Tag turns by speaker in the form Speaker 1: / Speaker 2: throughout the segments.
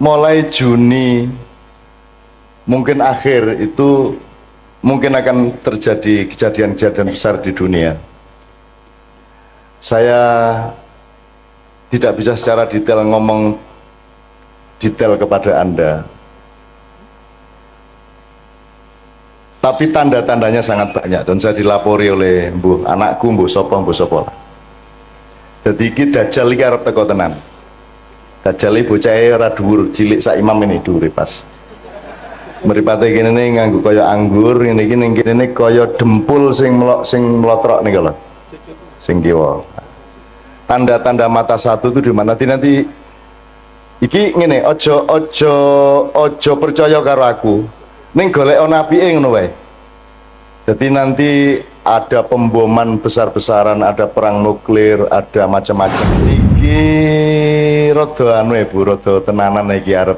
Speaker 1: mulai Juni mungkin akhir itu mungkin akan terjadi kejadian-kejadian besar di dunia. Saya tidak bisa secara detail ngomong detail kepada Anda, tapi tanda-tandanya sangat banyak dan saya dilapori oleh anakku mbuh sapa. Jadi iki Dajjal iki arep teko tenan. Dajjal iki bocahe ora dhuwur, cilik sak imam ini dhuwure pas. Mripate kene nganggo kaya anggur, ngene iki ning kene kaya dempul sing mlotrok niku lho. Sing kiwa. Tanda-tanda mata satu itu di mana nanti iki ngene, ojo percaya karo aku. Ning golek ana apike ngono wae. Jadi nanti ada pemboman besar-besaran, ada perang nuklir, ada macam-macam. Iki rada anu Bu, rada tenanan iki arep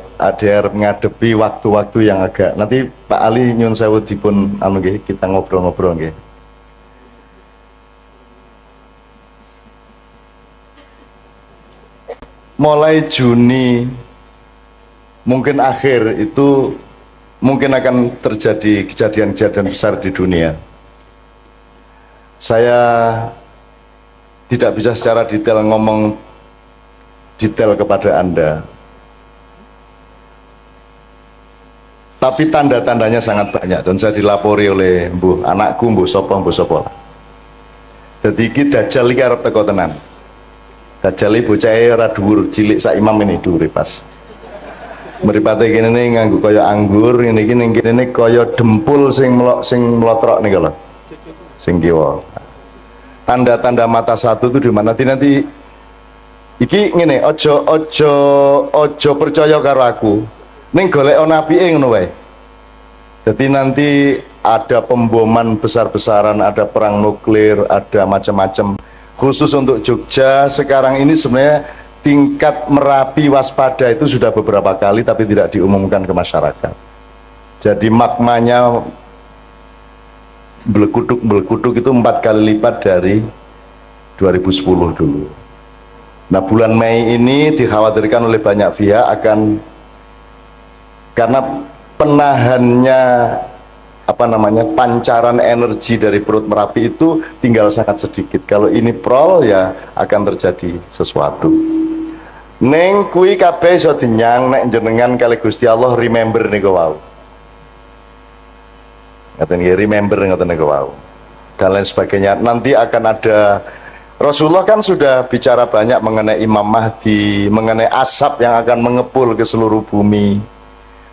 Speaker 1: ngadepi waktu-waktu yang agak. Nanti Pak Ali nyun sewu dipun anu nggih, kita ngobrol-ngobrol nggih. Mulai Juni mungkin akhir itu mungkin akan terjadi kejadian-kejadian besar di dunia. Saya tidak bisa secara detail ngomong detail kepada Anda, tapi tanda-tandanya sangat banyak dan saya dilapori oleh anakku mbuh sapa. Jadi iki Dajjal iki arep teko tenan. Dajjal iki bocahe ora dhuwur, cilik sak imam ini dhuwure pas. Mripate kene nganggo kaya anggur, ngene iki ning kene kaya dempul sing mlotrok niku lho. Sing kiwa. Tanda-tanda mata satu itu di mana nanti iki ngene, ojo percaya karo aku. Ning golek ana apike ngono wae. Jadi nanti ada pemboman besar-besaran, ada perang nuklir, ada macam-macam. Khusus untuk Jogja sekarang ini sebenarnya tingkat Merapi waspada itu sudah beberapa kali tapi tidak diumumkan ke masyarakat. Jadi magmanya belekuduk itu 4 kali lipat dari 2010 dulu. Nah bulan Mei ini dikhawatirkan oleh banyak pihak akan, karena penahannya pancaran energi dari perut Merapi itu tinggal sangat sedikit. Kalau ini prol ya akan terjadi sesuatu. Neng kui kabeh iso dinyang nek jenengan kali Gusti Allah remember niku wau. Ngaten nggih, remember ngaten niku wau. Dan lain sebagainya. Nanti akan ada, Rasulullah kan sudah bicara banyak mengenai Imam Mahdi, mengenai asap yang akan mengepul ke seluruh bumi.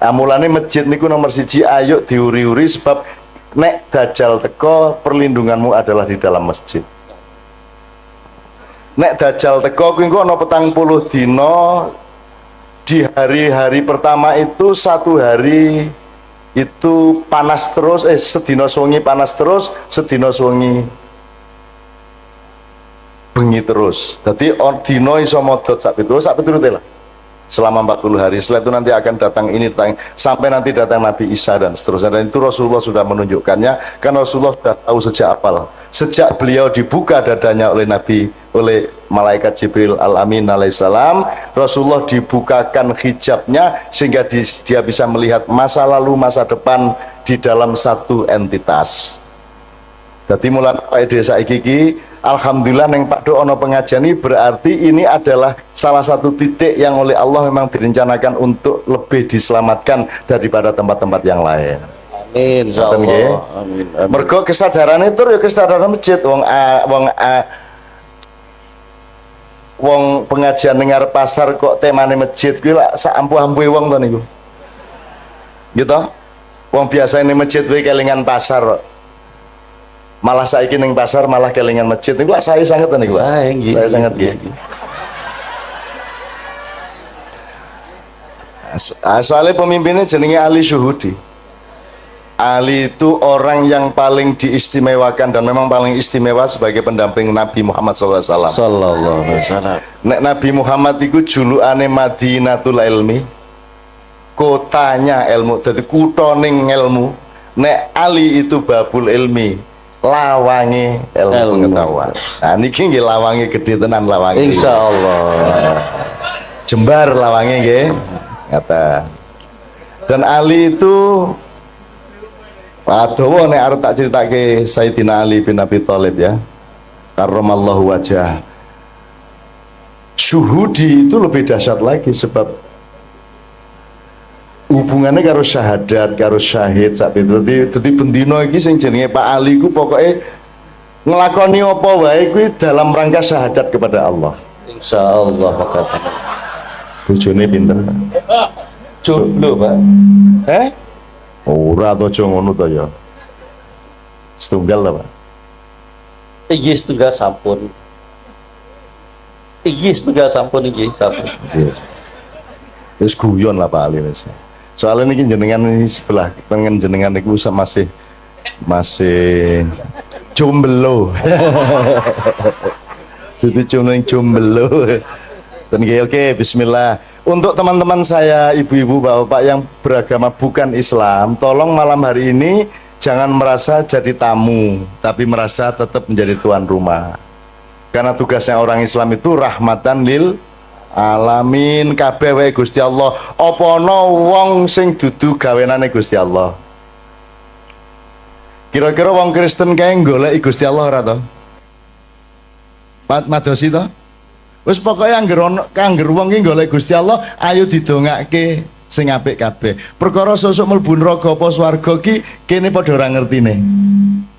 Speaker 1: Mulane masjid niku nomor 1, ayo diuri-uri sebab nek Dajjal teko perlindunganmu adalah di dalam masjid. Nek Dajjal teko kuwi engko ana 40 dina, di hari-hari pertama itu 1 hari itu panas terus, sedina suwengi panas terus, sedina suwengi bengi terus. Dadi dina iso modot sak piturute lah. Selama 40 hari. Setelah itu nanti akan datang ini, sampai nanti datang Nabi Isa dan seterusnya. Dan itu Rasulullah sudah menunjukkannya, karena Rasulullah sudah tahu sejak awal. Sejak beliau dibuka dadanya oleh malaikat Jibril Al-Amin alaihissalam, Rasulullah dibukakan hijabnya sehingga dia bisa melihat masa lalu, masa depan di dalam satu entitas. Jadi mulai desa iki alhamdulillah neng Pak Do ono pengajian ini, berarti ini adalah salah satu titik yang oleh Allah memang direncanakan untuk lebih diselamatkan daripada tempat-tempat yang lain.
Speaker 2: Amin. Insyaallah. Amin.
Speaker 1: Mergo kesadaran itu ya kesadaran masjid. Wong pengajian dengar pasar kok temane masjid kuwi lak sak ampuh-ampuhe wong to niku. Gitu. Wong biasa ini masjid kuwi kelingan pasar. Malah saiki ning pasar malah kelingan masjid niku saya sangat niku Pak. Saya sangat nggih. Soalnya pemimpinnya jenenge Ali Syuhudi. Ali itu orang yang paling diistimewakan dan memang paling istimewa sebagai pendamping Nabi Muhammad SAW.
Speaker 2: Sallallahu alaihi wasallam.
Speaker 1: Nek Nabi Muhammad itu julukane Madinatul Ilmi, kotanya ilmu, jadi kutoning ilmu. Nek Ali itu Babul Ilmi, lawangi ilmu pengetahuan. Nah niki nggih lawangi gede tenan lawangi.
Speaker 2: Insyaallah.
Speaker 1: Jembar lawangi nggih. kata. Dan Ali itu Adowo nek arep tak ceritake Sayyidina Ali bin Abi Thalib ya. Karramallahu wajah. Syuhudi itu lebih dahsyat lagi sebab hubungannya karo syahadat, karo syahid sak itu. Dadi bendino iki sing jenenge Pak Ali ku pokoke nglakoni apa wae kuwi dalam rangka syahadat kepada Allah.
Speaker 2: Insyaallah kata.
Speaker 1: Bojone pinter.
Speaker 2: Jomblo, Pak.
Speaker 1: Ora to aja ngono to ya. Setunggal ta, Pak?
Speaker 2: Iya setunggal sampun. Iya setunggal sampun iki sampun.
Speaker 1: Iya. Wis guyon lah Pak Ali wis. Soalnya niki jenengan ini sebelah tengen jenengan niku masih jomblo. Jadi jomblo. Dan oke, bismillah. Untuk teman-teman saya, ibu-ibu, bapak-bapak yang beragama bukan Islam, tolong malam hari ini jangan merasa jadi tamu, tapi merasa tetap menjadi tuan rumah. Karena tugasnya orang Islam itu rahmatan lil alamin, kabeh wae Gusti Allah. Apa ana wong sing dudu gawenane Gusti Allah? Kira-kira wong Kristen kae goleki Gusti Allah ora to? Madosi to? Wis pokoke angger wong ki golek Gusti Allah, ayo didongake sing apik kabeh. Perkara sesuk mlebu neraka apa swarga ki kene padha ora ngertine.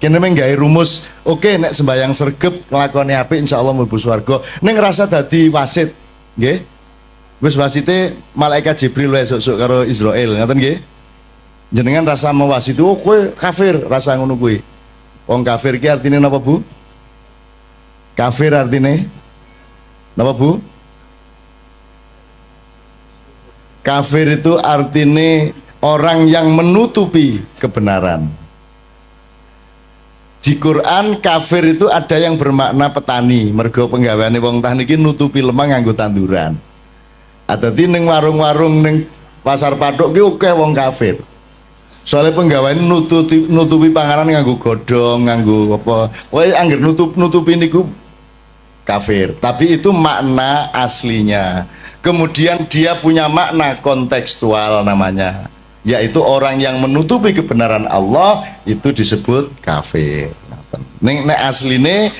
Speaker 1: Kene mung gawe rumus, oke nek sembayang sregep nglakoni apik insyaallah mlebu swarga. Ning ngrasa dadi wasit, nggih. Wis wasite malaikat Jibril wae sesuk karo Israil, ngoten nggih. Jenengan rasa mewasit, oh kowe kafir, rasa ngono kuwi. Wong kafir ki artine napa, Bu? Kafir artine napa, Bu? Kafir itu artinya orang yang menutupi kebenaran. Di Quran kafir itu ada yang bermakna petani, mergo penggaweane wong tani iki nutupi lemah nganggo tanduran. Adati ning warung-warung ning pasar patok ki akeh wong kafir. Soalnya penggaweane nutupi panganan nganggo godhong, nganggo apa. Pokoke angger nutupi niku kafir, tapi itu makna aslinya. Kemudian dia punya makna kontekstual namanya, yaitu orang yang menutupi kebenaran Allah itu disebut kafir. Nek asline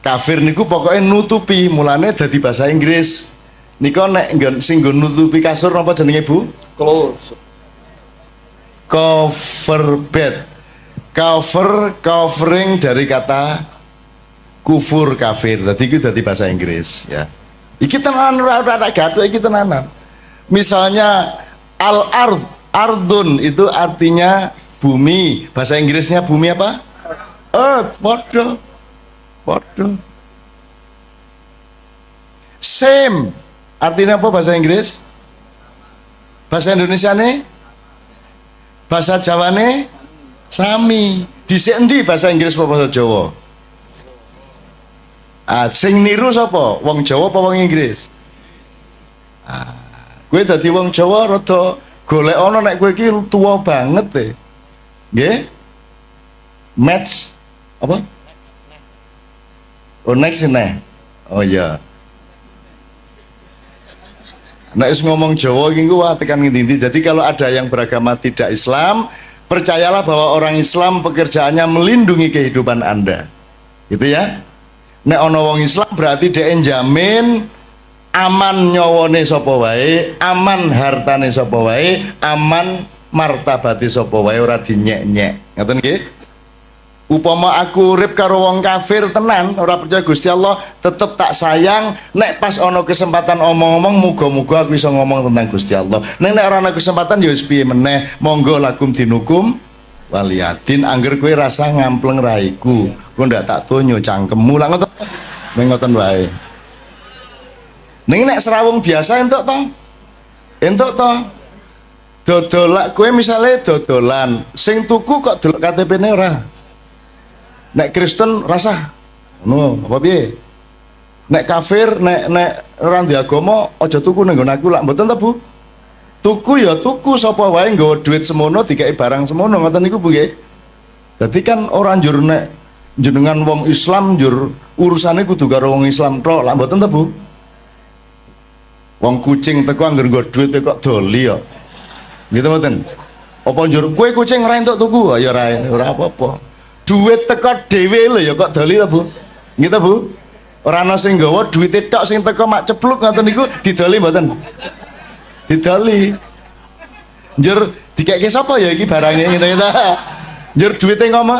Speaker 1: kafir niku pokoknya nutupi, mulane dadi bahasa Inggris. Niko nek sing nggon nutupi kasur napa jenenge, Bu? Cover bed. Covering dari kata kufur kafir, tadi itu dari bahasa Inggris ya. Iki tenanan ora gaduh iki tenanan. Misalnya ardun itu artinya bumi, bahasa Inggrisnya bumi apa? Earth, podo. Same artinya apa bahasa Inggris? Bahasa Indonesia nih? Bahasa Jawa nih? Sami. Dhisik endi bahasa Inggris apa bahasa Jawa? Sing niru sapa? Wong Jawa apa wong Inggris? Kowe dadi wong Jawa rada golek ana nek kowe iki tuwa banget e. Nggih? Match apa? Oh next nih. Oh iya. Nek ngomong Jawa iki ku tekan ngendi-endi. Jadi kalau ada yang beragama tidak Islam, percayalah bahwa orang Islam pekerjaannya melindungi kehidupan Anda. Gitu ya. Nek ana wong Islam berarti dhek njamin aman nyawane sapa wae, aman hartane sapa wae, aman martabate sapa wae, ora dinyek-nyek. Ngoten nggih? Upama aku urip karo wong kafir tenan, ora percaya Gusti Allah, tetep tak sayang. Nek pas ana kesempatan omong-omong, muga-muga aku bisa ngomong tentang Gusti Allah. Nek ora ana kesempatan ya wis piye meneh, monggo lakum dinukum waliyadin. Angger kowe rasa ngampleng raiku, kowe ndak tak donyo cangkemmu lah ngoten. Ngoten wae. Ning nek serawung biasa entuk to? Entuk to? Dodol kowe misale dodolan, sing tuku kok delok KTP-ne ora. Nek Kristen rasa ngono apa piye? Nek kafir, nek ora ndek agama aja tuku ning nggon aku lak mboten ta, Bu? Tuku ya tuku, sapa wae nggawa duit semono dikai barang semono, ngoten niku Bu nggih. Dadi kan ora njur nek jenengan wong Islam njur urusane kudu karo wong Islam tok, lak mboten ta, Bu? Wong kucing teko anggar nggo duit kok doli ya. Gitu mboten. Apa njur kowe kucing ra entuk tuku? Ya ora apa-apa. Duit teko dhewe lho ya kok doli ta, Bu? Gitu, Bu? Ora ana sing nggawa duwite tok sing teko mak cepluk ngoten niku didoli mboten? Didoli. Njur dikeke sapa ya iki barange ngene ta? Njur duwite ngomong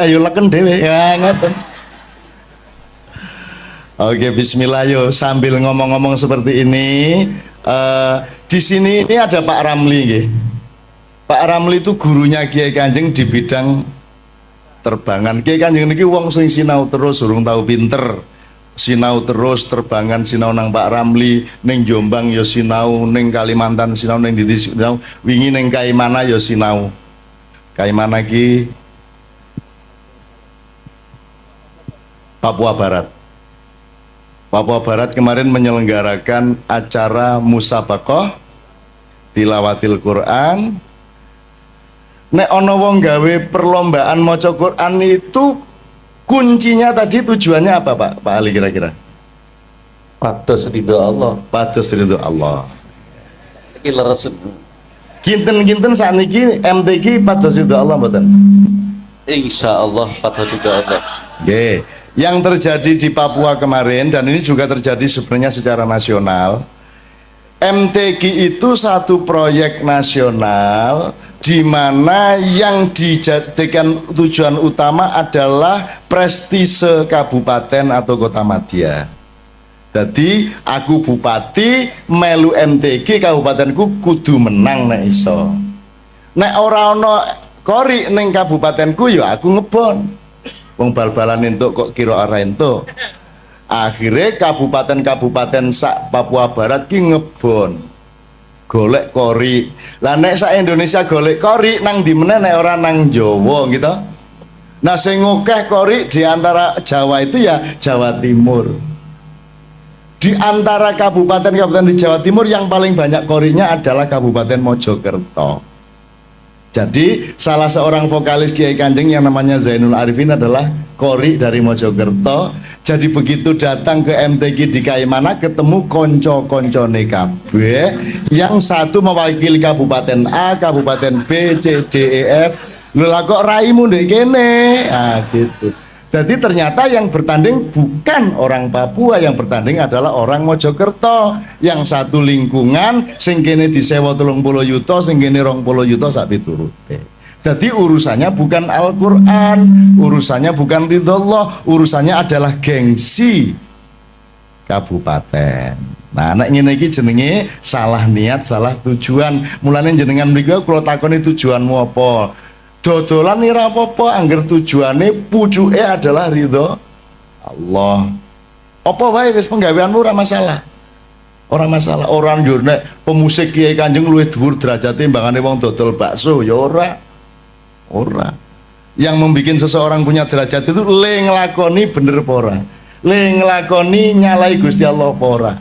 Speaker 1: ayo leken dhewe. Ya ngoten. Oke, bismillah yo. Sambil ngomong-ngomong seperti ini, di sini ini ada Pak Ramli, nggih. Pak Ramli itu gurunya Kiai Kanjeng di bidang terbangan. Kiai Kanjeng niki wong sing sinau terus, urung tahu pinter. Sinau terus terbangan, sinau nang Pak Ramli, ning Jombang yo sinau, ning Kalimantan sinau, ning Didi sinau, wingi ning Kaimana yo sinau. Kaimana ki Papua Barat. Papua Barat kemarin menyelenggarakan acara musabaqah tilawatil Quran. Nek ono wong gawe perlombaan maca Quran itu kuncinya tadi tujuannya apa Pak Ali kira-kira?
Speaker 2: Pados ridho Allah.
Speaker 1: Pados ridho Allah.
Speaker 2: Iki leres.
Speaker 1: Kinten-kinten sakniki MTQ pados ridho Allah mboten?
Speaker 2: Insyaallah pados ridho Allah.
Speaker 1: Nggih. Yang terjadi di Papua kemarin, dan ini juga terjadi sebenarnya secara nasional, MTQ itu satu proyek nasional di mana yang dijadikan tujuan utama adalah prestise kabupaten atau kota madya. Jadi aku bupati melu MTQ kabupatenku kudu menang nek iso. Nek ora ana kori ning kabupatenku ya aku ngebon. Wong bal-balan entuk kok kira ora entuk. Akhirnya kabupaten-kabupaten sak Papua Barat ki ngebon golek kori. Lah nek sak Indonesia golek kori nang di meneh nek ora nang Jawa gitu. Nah sing ngokeh kori di antara Jawa itu ya Jawa Timur. Di antara kabupaten-kabupaten di Jawa Timur yang paling banyak korinya adalah Kabupaten Mojokerto. Jadi salah seorang vokalis Kiai Kanjeng yang namanya Zainul Arifin adalah kori dari Mojokerto. Jadi begitu datang ke MTQ di Kaimana ketemu konco-koncone kabeh, yang satu mewakili Kabupaten A, Kabupaten B, C, D, E, F. Lho lah kok raimu ndek kene? Ah gitu. Jadi ternyata yang bertanding bukan orang Papua, yang bertanding adalah orang Mojokerto. Yang satu lingkungan, sing kene disewa 30 yuta, sing kene 20 yuta sak piturute. Jadi urusannya bukan Al-Quran, urusannya bukan ridhollah, urusannya adalah gengsi kabupaten. Nah, anak ngene iki jenenge salah niat, salah tujuan. Mulane jenengan mriki kula takoni tujuanmu apa? Dodolan ora apa-apa angger tujuane pucuke adalah ridho Allah. Apa wae wis penggaweanmu ora masalah. Ora masalah. Orang njur nek pemusik Kiai Kanjeng luwih dhuwur derajate timbangane wong dodol bakso ya ora. Ora. Yang membuat seseorang punya derajat itu le nglakoni bener apa ora. Le nglakoni nyalai Gusti Allah apa ora.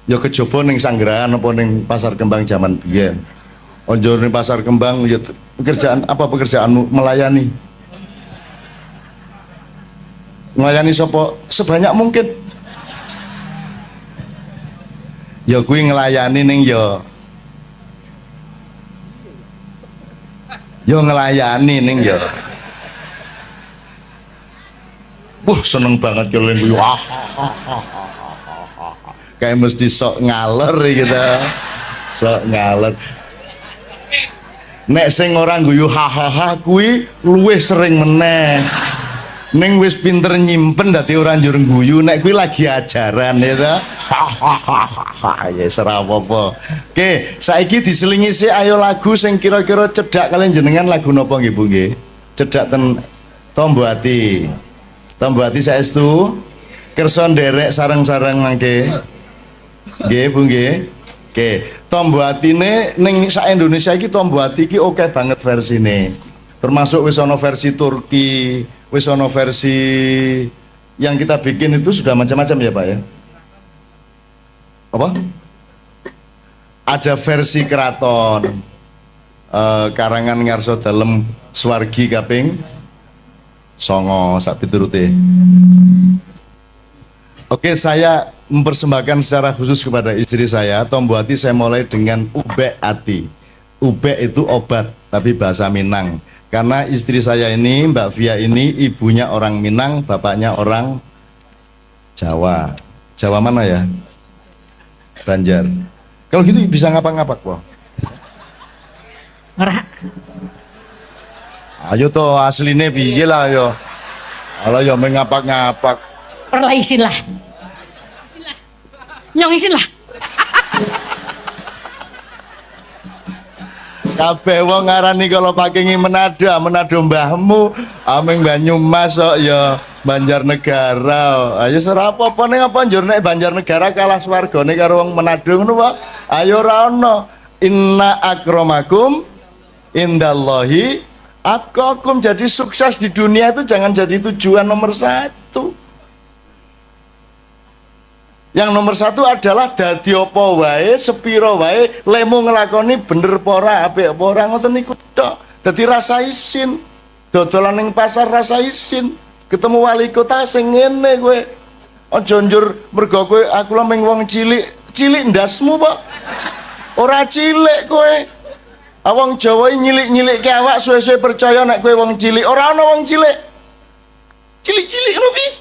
Speaker 1: Ya kejaba ning Sanggerahan apa ning Pasar Kembang zaman biyen. Onjo ning Pasar Kembang ya pekerjaan apa pekerjaanmu? Melayani. Melayani sapa sebanyak mungkin. Ya kuwi nglayani ning ya ngelayani ning ya. Wah seneng banget kalau yang wah kayak mesti sok ngaler gitu, sok ngaler. Nek sing orang guyu hahaha kuwi luwih sering meneh. Ning wis pinter nyimpen dadi ora njur guyu nek kuwi lagi ajaran ya ta. Hahaha ya ora apa-apa. Oke, saiki diselingi sih ayo lagu sing kira-kira cedhak kalian jenengan lagu napa nggih Bu nggih? Cedhak ten Tombo Ati. Tombo Ati saestu kersa nderek sareng-sareng mangke. Nggih Bu nggih. Oke. Tombo Atine ning sak Indonesia iki Tombo Ati iki oke banget versine. Termasuk wis ana versi Turki, wis ana versi yang kita bikin itu sudah macam-macam ya Pak ya. Apa? Ada versi keraton karangan ngarso dalem Swargi kaping 9 sak piturute. Oke, saya mempersembahkan secara khusus kepada istri saya, Tombo Ati, saya mulai dengan Ube Ati. Ube itu obat, tapi bahasa Minang. Karena istri saya ini, Mbak Via ini, ibunya orang Minang, bapaknya orang Jawa. Jawa mana ya? Banjar. Kalau gitu bisa ngapak-ngapak, Pak.
Speaker 3: Ngerah.
Speaker 1: Ayo toh aslinya piye lah yo. Kalau yo mengapak-ngapak.
Speaker 3: Perlah isin lah. Nyong isin lah.
Speaker 1: Kabeh wong ngarani kalau pakai Manado mbahmu, ameng Banyumas kok ya Banjarnegara. Ayo serapo apa ning apa njur nek Banjarnegara kalah swargane karo wong Manado ngono, Pak. Ayo ora ono. Inna akramakum indallahi atqakum. Jadi sukses di dunia itu jangan jadi tujuan nomor satu. Yang nomor satu adalah dadi apa wae, sepiro wae, lemu ngelakoni bener pora, apik pora, ngoten niku tok. Dadi rasa isin, dodolan ning pasar rasa isin, ketemu wali kota sing ngene kowe. Aja njur mergo kowe aku lho ming wong cilik, cilik ndasmu, Pak. Ora cilik kowe. Wong Jawa nyilik-nyilikke awak suwe-suwe percaya nek kowe wong cilik. Ora ana wong cilik. Cilik-cilik ngono piye?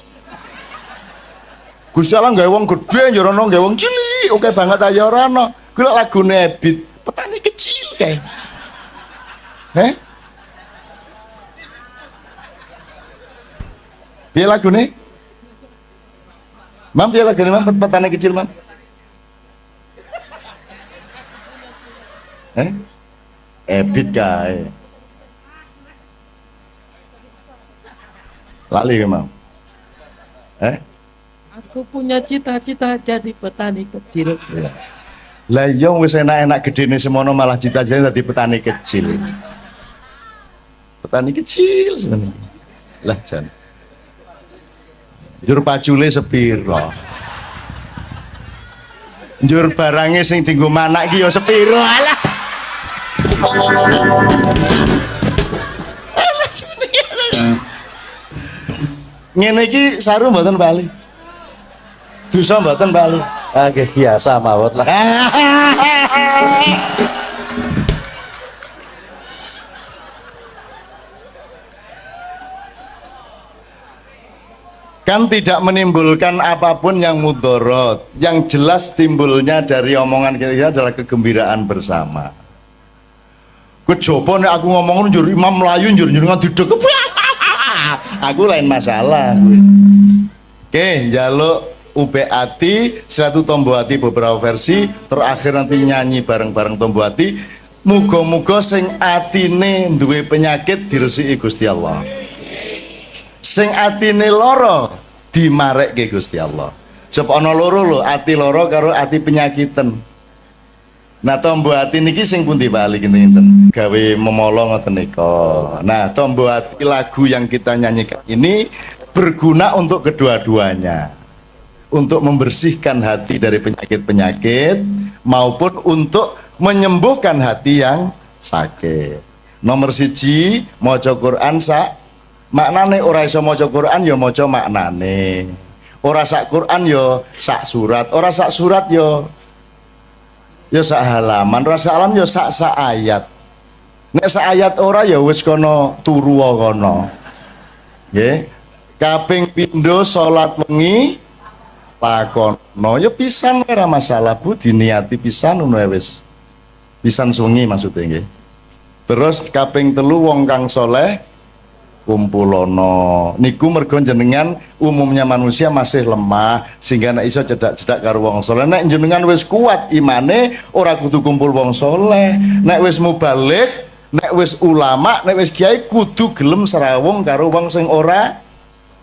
Speaker 1: Gusti Allah gawe wong gedhe ya ora gawe wong cilik. Oke banget aja ora ana. Kuwi lak lagune Ebit, petani kecil kae. Piye lagune? Mam piye lagune Mam petani kecil Mam? Ebit kae. Lali ke Mam?
Speaker 2: Aku punya cita-cita jadi petani kecil.
Speaker 1: Lah iya wis enak-enak gedene semono malah cita-citane dadi petani kecil. Petani kecil sebenarnya. Lah jan. Njur pacule sepiro? Njur barange sing dienggo manak ki ya sepiro? Alah. Ngene iki saru mboten bali. Dosa mboten bali.
Speaker 2: Nggih biasa mawon lah.
Speaker 1: Kan tidak menimbulkan apapun yang mudorot. Yang jelas timbulnya dari omongan kita adalah kegembiraan bersama. Kecoba nek aku ngomong njur Imam Melayu njur ngadudeg. Aku lain masalah. Oke, njaluk Ube Ati, satu Tombo Ati beberapa versi, terakhir nanti nyanyi bareng-bareng Tombo Ati. Muga-muga sing atine duwe penyakit diresiki Gusti Allah. Sing atine loro dimarekke Gusti Allah. Sebab ana loro lho, ati loro karo ati penyakitan. Nah, Tombo Ati niki sing pundi bali kinten gawe memolo ngoten nika. Nah, Tombo Ati lagu yang kita nyanyikan ini berguna untuk kedua-duanya. Untuk membersihkan hati dari penyakit-penyakit maupun untuk menyembuhkan hati yang sakit. Nomor siji, maca Quran sak maknane, ora iso maca Quran ya maca maknane. Ora sak Quran ya sak surat, ora sak surat ya sak halaman, ora sak halaman ya sak ayat. Nek sak ayat ora ya wis kono turu kono. Nggih. Kaping pindho salat wengi lakono ya pisan ora masalah Bu, diniati pisan ngono wis. Pisan sungi maksudnya nggih. Terus kaping telu wong kang soleh kumpulono. Niku mergo jenengan umumnya manusia masih lemah sehingga nek iso cedak-cedak karo wong soleh. Nek jenengan wis kuat imane ora kudu kumpul wong soleh. Nek wis mubaligh, nek wis ulama, nek wis kiai kudu gelem serawung karo wong sing ora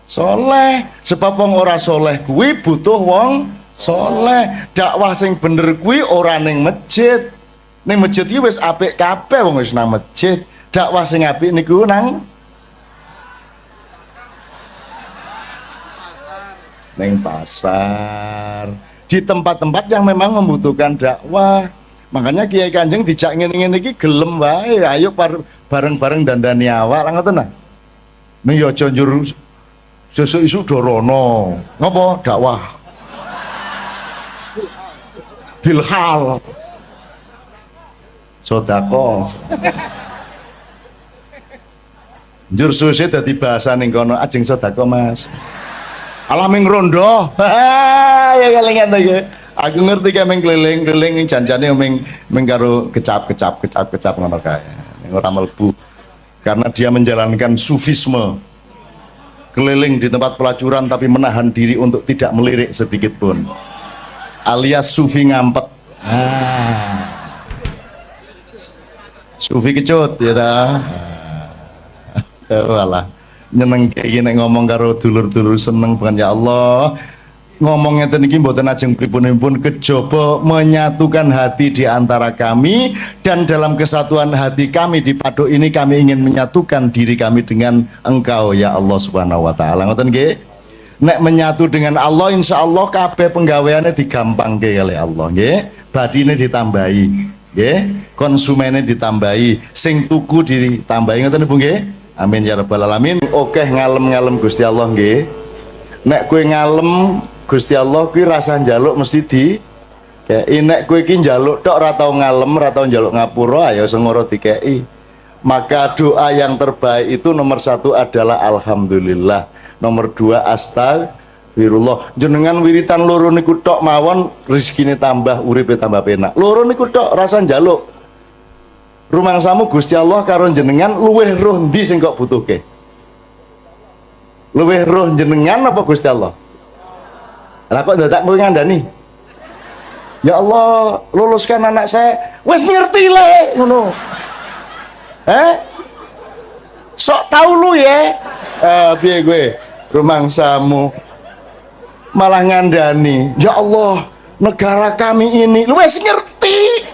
Speaker 1: soleh. Sebab wong ora soleh kuwi butuh wong soleh. Dakwah sing bener kuwi ora ning masjid. Ning masjid iki wis apik kabeh wong wis nang masjid. Dakwah sing apik niku nang pasar. Di tempat-tempat yang memang membutuhkan dakwah. Makanya Kiai Kanjeng dijak ngene-ngene iki gelem wae. Ayo bareng-bareng dandani awak ngoten nah. Ning ya aja njur sesuk isu dorono. Ngapa? Dakwah. bilhal sodako njur susi dadi bahasa ning kono ajeng sodako mas alaming rondo ya kelingan to ya aku ngerti ka ming keliling-keliling janjane ming karo kecap ngono kae ora mlebu karena dia menjalankan sufisme keliling di tempat pelacuran tapi menahan diri untuk tidak melirik sedikit pun alias sufi ngampet sufi kecut ya dah walah nyeneng kayak gini ngomong karo dulur-dulur seneng bukan ya Allah ngomongnya tadi mboten ajeng pripun kejaba menyatukan hati di antara kami dan dalam kesatuan hati kami di Paduk ini kami ingin menyatukan diri kami dengan Engkau ya Allah Subhanahu wa taala. Ngoten nggih. Nek menyatu dengan Allah insya Allah kabeh penggaweane digampangke kali Allah nggih. Badine ditambahi nggih, konsumennya ditambahi, sing tuku ditambahi ngoten Bu nggih. Amin ya rabbal alamin. Oke ngalem-ngalem Gusti Allah nggih. Nek kowe ngalem Gusti Allah kuwi rasa njaluk mesti di kei nek kowe iki njaluk tok ora tau ngalem ora tau njaluk ngapura ya sengoro dikei maka doa yang terbaik itu nomor 1 adalah alhamdulillah nomor 2 astagfirullah jenengan wiritan loro niku tok mawon rezekine tambah uripe tambah penak loro niku tok rasa njaluk rumangsamu Gusti Allah karo jenengan luweh roh ndi sing kok butuhke luweh roh jenengan apa Gusti Allah. Lah kok dadak kowe ngandani? Ya Allah, luluskan anak saya. Wes ngerti le ngono. Sok tahu lu ya. Piye gue? Rumangsamu malah ngandani. Ya Allah, negara kami ini lu wes ngerti.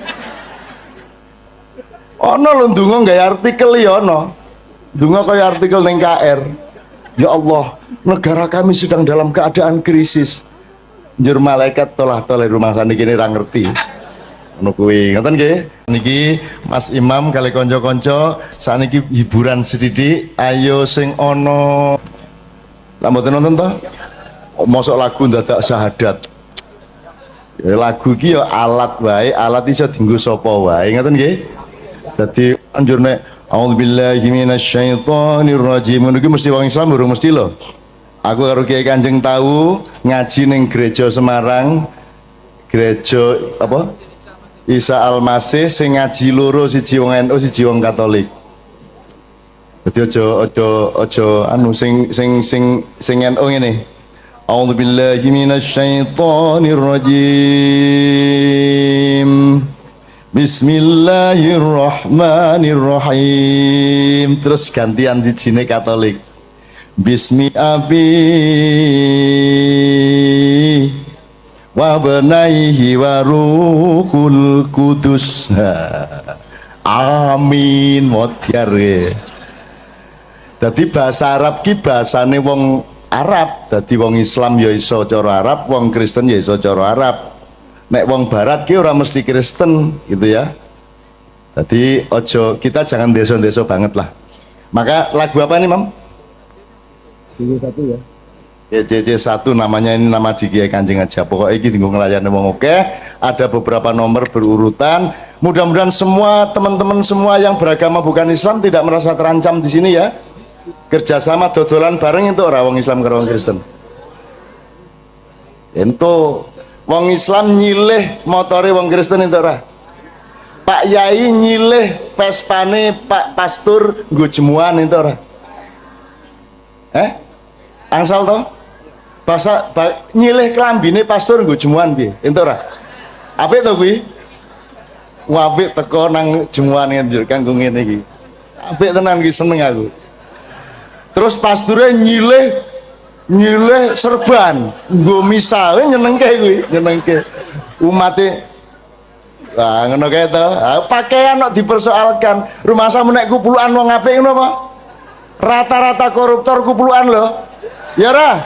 Speaker 1: Ono lho ndonga gawe artikel ya ono. Ndonga kaya artikel ning KR. Ya Allah, negara kami sedang dalam keadaan krisis. Njur malaikat tolah-toleh rumah saniki ra ngerti. Ngono kuwi. Ngoten nggih. Niki Mas Imam kali kanca-kanca saniki hiburan sithik. Ayo sing ana lha mboten nonton to? Mosok lagu dadak syahadat. Ya, lagu iki ya alat wae, alat iso dienggo sapa wae. Ngoten nggih. Dadi anjur nek a'udzubillahi minasyaitonir rajim. Niki mesti wong Islam durung mesti lho. Aku karo Kiai Kanjeng tahu ngaji ning gereja Semarang, gereja apa? Isa Al-Masih sing ngaji loro siji wong NU siji wong Katolik. Dadi aja anu sing NU ngene. A'udzubillahi minasyaitonir rajim. Bismillahirrahmanirrahim. Terus gantian sijine Katolik. Bismi abi wa benaihi wa ruhul kudus. Amin modyar. Dadi bahasa Arab ki bahasane wong Arab, dadi wong Islam ya iso cara Arab, wong Kristen ya iso cara Arab. Nek wong Barat ki ora mesti Kristen gitu ya. Jadi ojo kita jangan deso-deso banget lah. Maka lagu apa nih Mam? CC1 ya. Ya CC1 namanya, ini nama di Kiai Kanjeng aja. Pokoknya ini tinggal ngelayani wong oke. Ada beberapa nomor berurutan. Mudah-mudahan semua teman-teman semua yang beragama bukan Islam tidak merasa terancam di sini ya. Kerjasama dodolan bareng itu orang wong Islam karo wong Kristen. Ento wong Islam nyilih motore wong Kristen itu ora. Pak Yai nyilih pespane Pak Pastur nggo jemuan itu ora. Angsal to? Nyilih klambine pastur nggo jemuan piye? Ento ora. Apik to kuwi? Apik teko nang jemuane njur kanggo ngene iki. Apik tenan iki seneng aku. Terus pasture nyilih serban nggo misa nyenengke kuwi, nyenengke. Umate lah ngono kae to. Pakaian kok dipersoalkan. Rumah sama nek kupulukan wong apik ngono apa? Rata-rata koruptor kupulukan lho. Ya ora?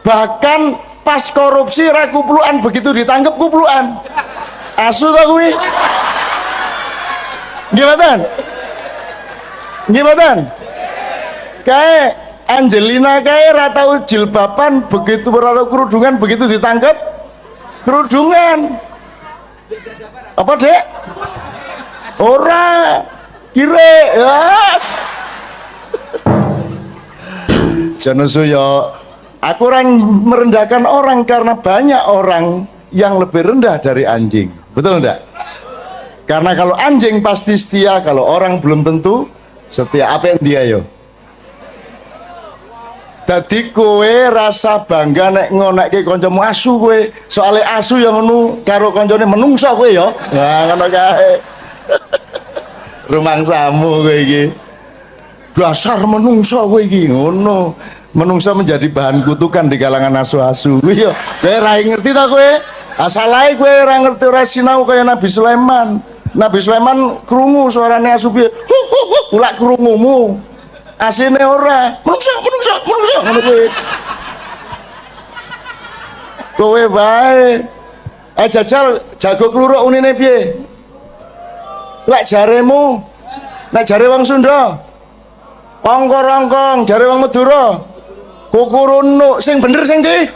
Speaker 1: Bahkan pas korupsi ra kupulukan, begitu ditangkap kupulukan. Asu to kuwi? Gimana? Gimana? Kayak Angelina kayak ratau jilbaban, begitu berlalu kerudungan, begitu ditangkap kerudungan. Apa, Dek? Ora. Kire. Yes. Jangan suyo. Aku orang merendahkan orang karena banyak orang yang lebih rendah dari anjing. Betul enggak? Karena kalau anjing pasti setia, kalau orang belum tentu setia. Apa yang dia yo? Dadi kowe rasa bangga nek ngonekke kancamu asu kowe. Soale asu yang ngono karo kancane menungso kowe ya. Nah, ngono kae. Rumangsamu kowe iki. Dasar menungso kowe iki ngono. Menungso menjadi bahan kutukan di kalangan asu-asu. Kowe ya, kowe ra ngerti ta kowe? Asal ae kowe ora ngerti ora sinau kaya Nabi Sulaiman. Nabi Sulaiman krungu suarane asu piye? Ulak krungumu. Asine ora menungso ngono kuwi. Kowe wae jajal jago kluruk unine piye? Lek jaremu, nek jare wong Sunda ongkor-ongkong, jare wong Madura kukurunuk. Sing bener sing ndi?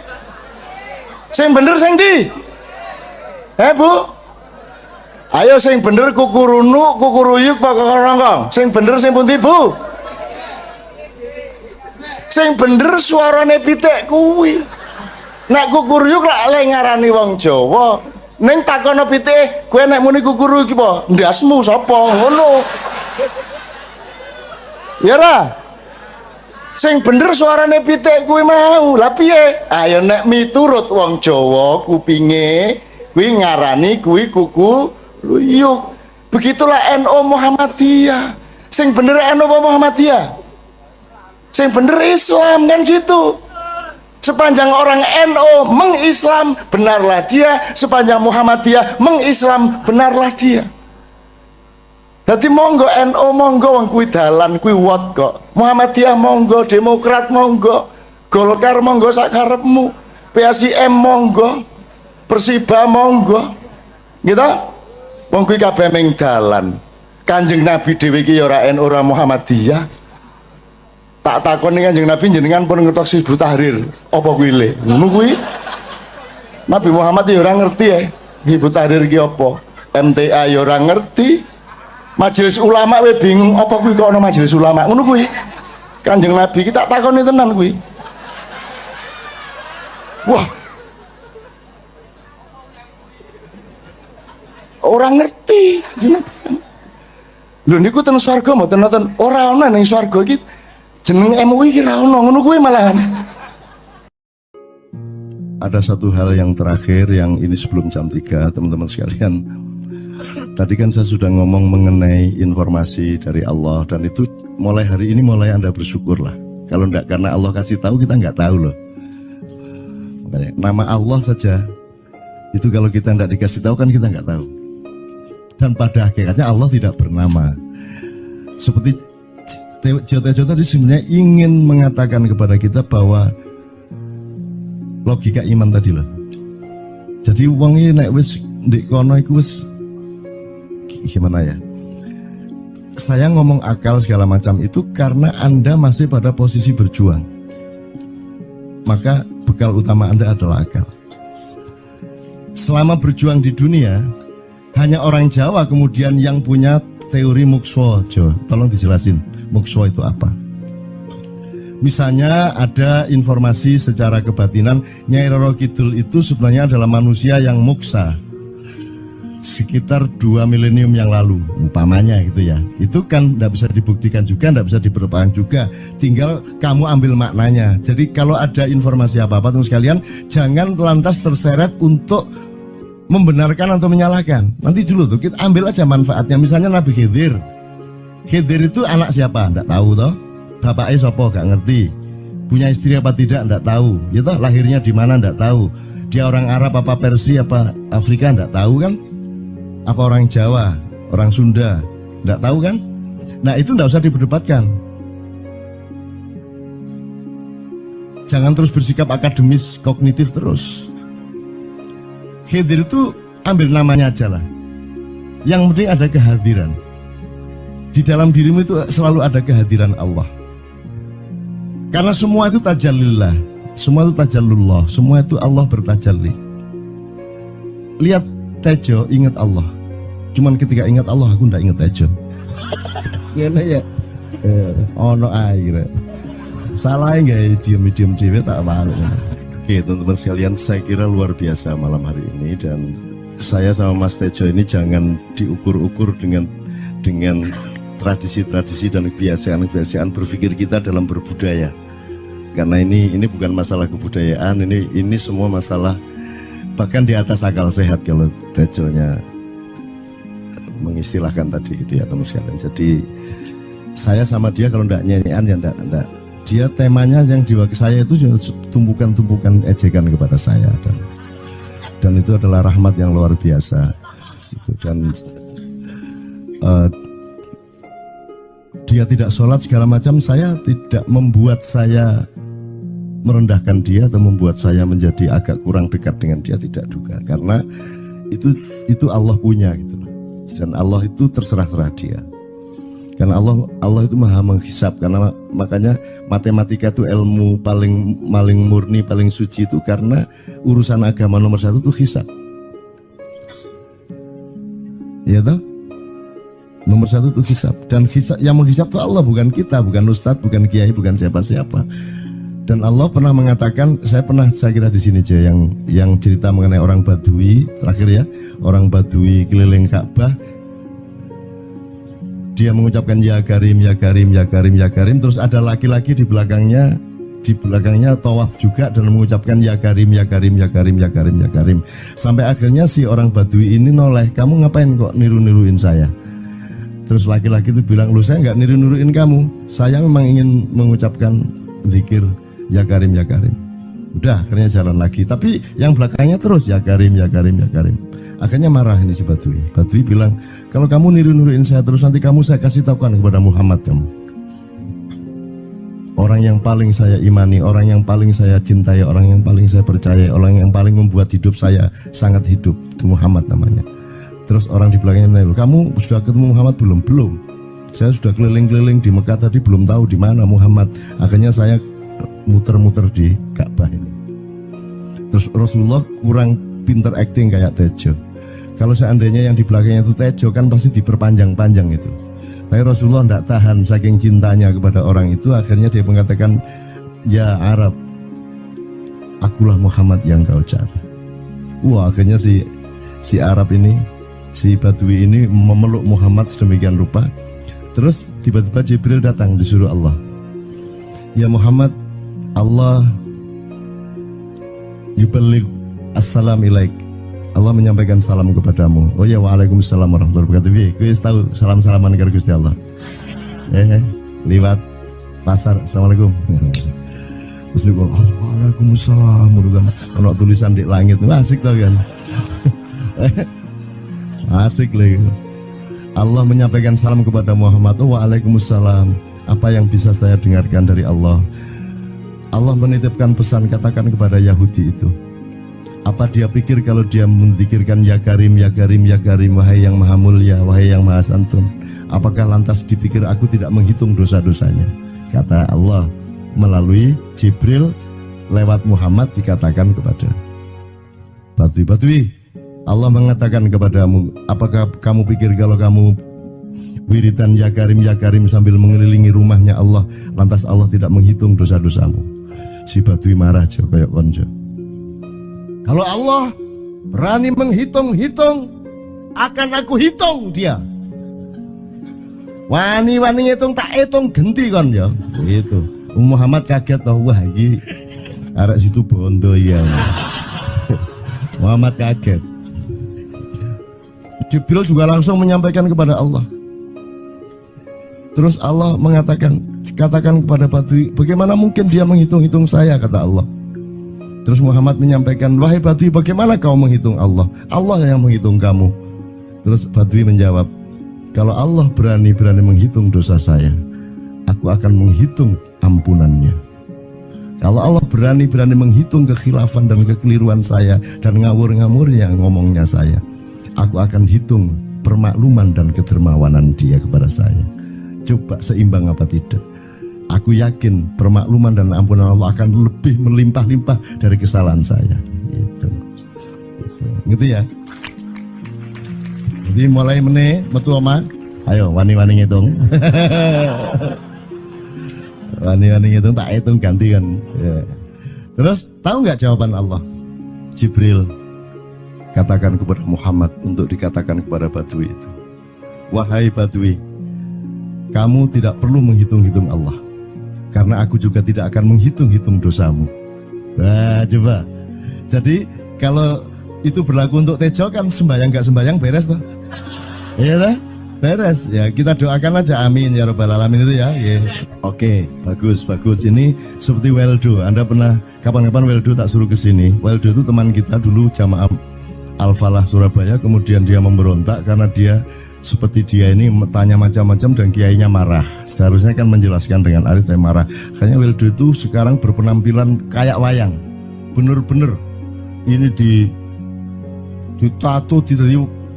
Speaker 1: Sing bener sing ndi? Bu? Ayo sing bener kukurunuk, kukuruyuk, ongkor-ongkong. Sing bener sing pundi, Bu? Sing bener suarane pitik kuwi. Nek kukuruyuk lek ngarani wong Jawa, ning takono pitik, kowe nek muni kukuruyuk iki apa? Ndasmu sapa? Ngono. Ya ra? Sing bener suarane pitik kuwi mau. Lah piye? Ayo nek miturut wong Jawa kupinge kuwi ngarani kuwi kukuruyuk. Begitulah NU Muhammadiyah. Sing bener NU Muhammadiyah? Sing bener Islam kan gitu. Sepanjang orang NU mengislam, benarlah dia. Sepanjang Muhammadiyah mengislam, benarlah dia. Jadi monggo NU monggo wong kuwi dalan kuwi wot kok. Muhammadiyah monggo, Demokrat monggo, Golkar monggo sak karepmu, PSIM monggo, Persiba monggo. Gitu? Wong kuwi kabeh ming dalan. Kanjeng Nabi dhewe iki ya ora NU ora Muhammadiyah. Tak takoni Kanjeng Nabi jenengan pun ngetok Hizbut Tahrir apa kuwi le? Ngono kuwi. Nabi Muhammad ya ora ngerti ya. Hizbut Tahrir ki apa? MTA ya ora ngerti. Majelis ulama we bingung apa kuwi kok ana majelis ulama. Ngono kuwi. Kanjeng Nabi ki tak takoni tenan kuwi. Wah. Orang ngerti. Lho niku ten swarga mboten nonton ora ana ning swarga iki. Jeneng MUI ki ra ono ngono kuwi malahan. Ada satu hal yang terakhir yang ini sebelum jam 3 teman-teman sekalian. Tadi kan saya sudah ngomong mengenai informasi dari Allah dan itu mulai hari ini mulai Anda bersyukurlah. Kalau enggak karena Allah kasih tahu kita enggak tahu loh. Makanya nama Allah saja itu kalau kita enggak dikasih tahu kan kita enggak tahu. Dan pada hakikatnya Allah tidak bernama. Seperti Tejo tadi sebenarnya ingin mengatakan kepada kita bahwa logika iman tadi loh. Jadi wong iki nek wis ndek kono iku wis gimana ya? Saya ngomong akal segala macam itu karena Anda masih pada posisi berjuang. Maka bekal utama Anda adalah akal. Selama berjuang di dunia, hanya orang Jawa kemudian yang punya teori mukswa. Jo, tolong dijelasin. Mukswa itu apa? Misalnya ada informasi secara kebatinan Nyai Roro Kidul itu sebenarnya adalah manusia yang muksa sekitar 2 milenium yang lalu umpamanya gitu ya. Itu kan tidak bisa dibuktikan juga, tidak bisa diperpanjang juga, tinggal kamu ambil maknanya. Jadi kalau ada informasi apa-apa teman sekalian jangan lantas terseret untuk membenarkan atau menyalahkan. Nanti dulu tuh kita ambil aja manfaatnya. Misalnya Nabi Khidir itu anak siapa? Enggak tahu toh. Bapaknya siapa? Enggak ngerti. Punya istri apa tidak? Enggak tahu. Ya toh, lahirnya di mana? Enggak tahu. Dia orang Arab apa Persia apa Afrika? Enggak tahu kan? Apa orang Jawa? Orang Sunda? Enggak tahu kan? Nah, itu enggak usah diperdebatkan. Jangan terus bersikap akademis, kognitif terus. Khidir itu ambil namanya aja lah. Yang penting ada kehadiran. Di dalam dirimu itu selalu ada kehadiran Allah. Karena semua itu tajallillah, semua itu tajallullah, semua itu Allah bertajalli. Lihat Tejo, ingat Allah.
Speaker 3: Cuman ketika ingat Allah aku ndak inget Tejo. Gimana ya? Ono air. Salah nggak diem cewek tak malu. Oke teman-teman sekalian, saya kira luar biasa malam hari ini, dan saya sama Mas Tejo ini jangan diukur-ukur dengan tradisi-tradisi dan kebiasaan-kebiasaan berpikir kita dalam berbudaya. Karena ini bukan masalah kebudayaan, ini semua masalah bahkan di atas akal sehat kalau Tejonya mengistilahkan tadi gitu ya teman sekalian. Jadi saya sama dia kalau ndak nyanyian ya ndak. Dia temanya yang diwakili saya itu tumpukan-tumpukan ejekan kepada saya, dan itu adalah rahmat yang luar biasa. Gitu. Dan dia tidak sholat segala macam, saya tidak membuat saya merendahkan dia atau membuat saya menjadi agak kurang dekat dengan dia, tidak juga, karena itu Allah punya gitu loh. Dan Allah itu terserah-serah dia. Karena Allah itu maha menghisap, karena makanya matematika itu ilmu paling murni, paling suci itu karena urusan agama nomor satu itu hisap. Ya toh? Nomor satu itu hisap, dan hisap, yang menghisap itu Allah, bukan kita, bukan ustadz, bukan kiai, bukan siapa-siapa. Dan Allah pernah mengatakan, saya kira di sini aja yang cerita mengenai orang Badui terakhir ya, orang Badui keliling Ka'bah. Dia mengucapkan ya Karim, ya Karim, ya Karim, ya Karim. Terus ada laki-laki di belakangnya tawaf juga dan mengucapkan ya Karim, ya Karim, ya Karim, ya Karim, ya Karim. Sampai akhirnya si orang Badui ini noleh, kamu ngapain kok niru-niruin saya? Terus laki-laki itu bilang, lu saya nggak niru-niruin kamu, saya memang ingin mengucapkan zikir ya Karim, ya Karim. Udah akhirnya jalan lagi, tapi yang belakangnya terus ya Karim, ya Karim, ya Karim. Akhirnya marah ini si Badui. Badui bilang, kalau kamu niru-niruin saya terus, nanti saya kasih tahukan kepada Muhammad kamu. Orang yang paling saya imani, orang yang paling saya cintai, orang yang paling saya percaya, orang yang paling membuat hidup saya sangat hidup, itu Muhammad namanya. Terus orang di belakangnya nanya, kamu sudah ketemu Muhammad belum? Belum. Saya sudah keliling-keliling di Mekah tadi, belum tahu di mana Muhammad. Akhirnya saya muter-muter di Ka'bah ini. Terus Rasulullah kurang pinter acting kayak Tejo. Kalau seandainya yang di belakangnya itu Tejo kan pasti diperpanjang-panjang itu. Tapi Rasulullah tidak tahan saking cintanya kepada orang itu, akhirnya dia mengatakan, ya Arab, akulah Muhammad yang kau cari. Wah, akhirnya si Arab ini, si Badui ini memeluk Muhammad sedemikian rupa. Terus tiba-tiba Jibril datang disuruh Allah. Ya Muhammad, Allah yuballigh assalam ilaik. Allah menyampaikan salam kepadamu. Oh ya, waalaikumsalam warahmatullahi wabarakatuh. Gue tahu salam-salaman karo Gusti Allah. Lewat pasar, assalamualaikum. Terus dia bilang, waalaikumsalam. Kalau tulisan di langit, asik tau kan? Asik lagi. Allah menyampaikan salam kepada Muhammad. Oh, waalaikumsalam. Apa yang bisa saya dengarkan dari Allah? Allah menitipkan pesan, katakan kepada Yahudi itu. Apa dia pikir kalau dia menzikirkan ya Karim, ya Karim, ya Karim, wahai yang maha mulia, wahai yang maha santun, apakah lantas dipikir aku tidak menghitung dosa-dosanya? Kata Allah melalui Jibril lewat Muhammad dikatakan kepada Badui, Allah mengatakan kepadamu, apakah kamu pikir kalau kamu wiridan ya Karim sambil mengelilingi rumahnya Allah, lantas Allah tidak menghitung dosa-dosamu? Si Badui marah aja kayak konjo. Kalau Allah berani menghitung-hitung, akan aku hitung dia. Wani-wani hitung tak hitung genti kon ya. Gitu. Muhammad kaget toh, wah iki arek situ bondo ya. Muhammad kaget. Jibril juga langsung menyampaikan kepada Allah. Terus Allah mengatakan, katakan kepada Badui, bagaimana mungkin dia menghitung-hitung saya, kata Allah. Terus Muhammad menyampaikan, wahai Badui, bagaimana kau menghitung Allah? Allah yang menghitung kamu. Terus Badui menjawab, kalau Allah berani menghitung dosa saya, aku akan menghitung ampunannya. Kalau Allah berani menghitung kekhilafan dan kekeliruan saya dan ngawur-ngawurnya ngomongnya saya, aku akan hitung permakluman dan kedermawanan dia kepada saya. Coba seimbang apa tidak? Aku yakin permakluman dan ampunan Allah akan lebih melimpah-limpah dari kesalahan saya. Gitu ya. Jadi dimulai meneh metu oma. Ayo wani-wani ngitung. Wani-wani ngitung tak hitung ganti kan. Ya. Terus tahu nggak jawaban Allah? Jibril katakan kepada Muhammad untuk dikatakan kepada Badui itu. Wahai Badui, kamu tidak perlu menghitung-hitung Allah, karena aku juga tidak akan menghitung-hitung dosamu. Wah, coba. Jadi kalau itu berlaku untuk Tejo kan sembahyang gak sembahyang beres toh? Iya lah, beres. Ya kita doakan aja amin ya robbal alamin itu ya. Yeah. Oke, bagus. Ini seperti Weldo. Anda pernah kapan-kapan Weldo tak suruh ke sini? Weldo itu teman kita dulu jamaah Al-Falah Surabaya, kemudian dia memberontak karena dia seperti dia ini tanya macam-macam dan kiainya marah. Seharusnya kan menjelaskan dengan arif, tapi marah. Kayaknya Weldo itu sekarang berpenampilan kayak wayang. Bener-bener ini ditato,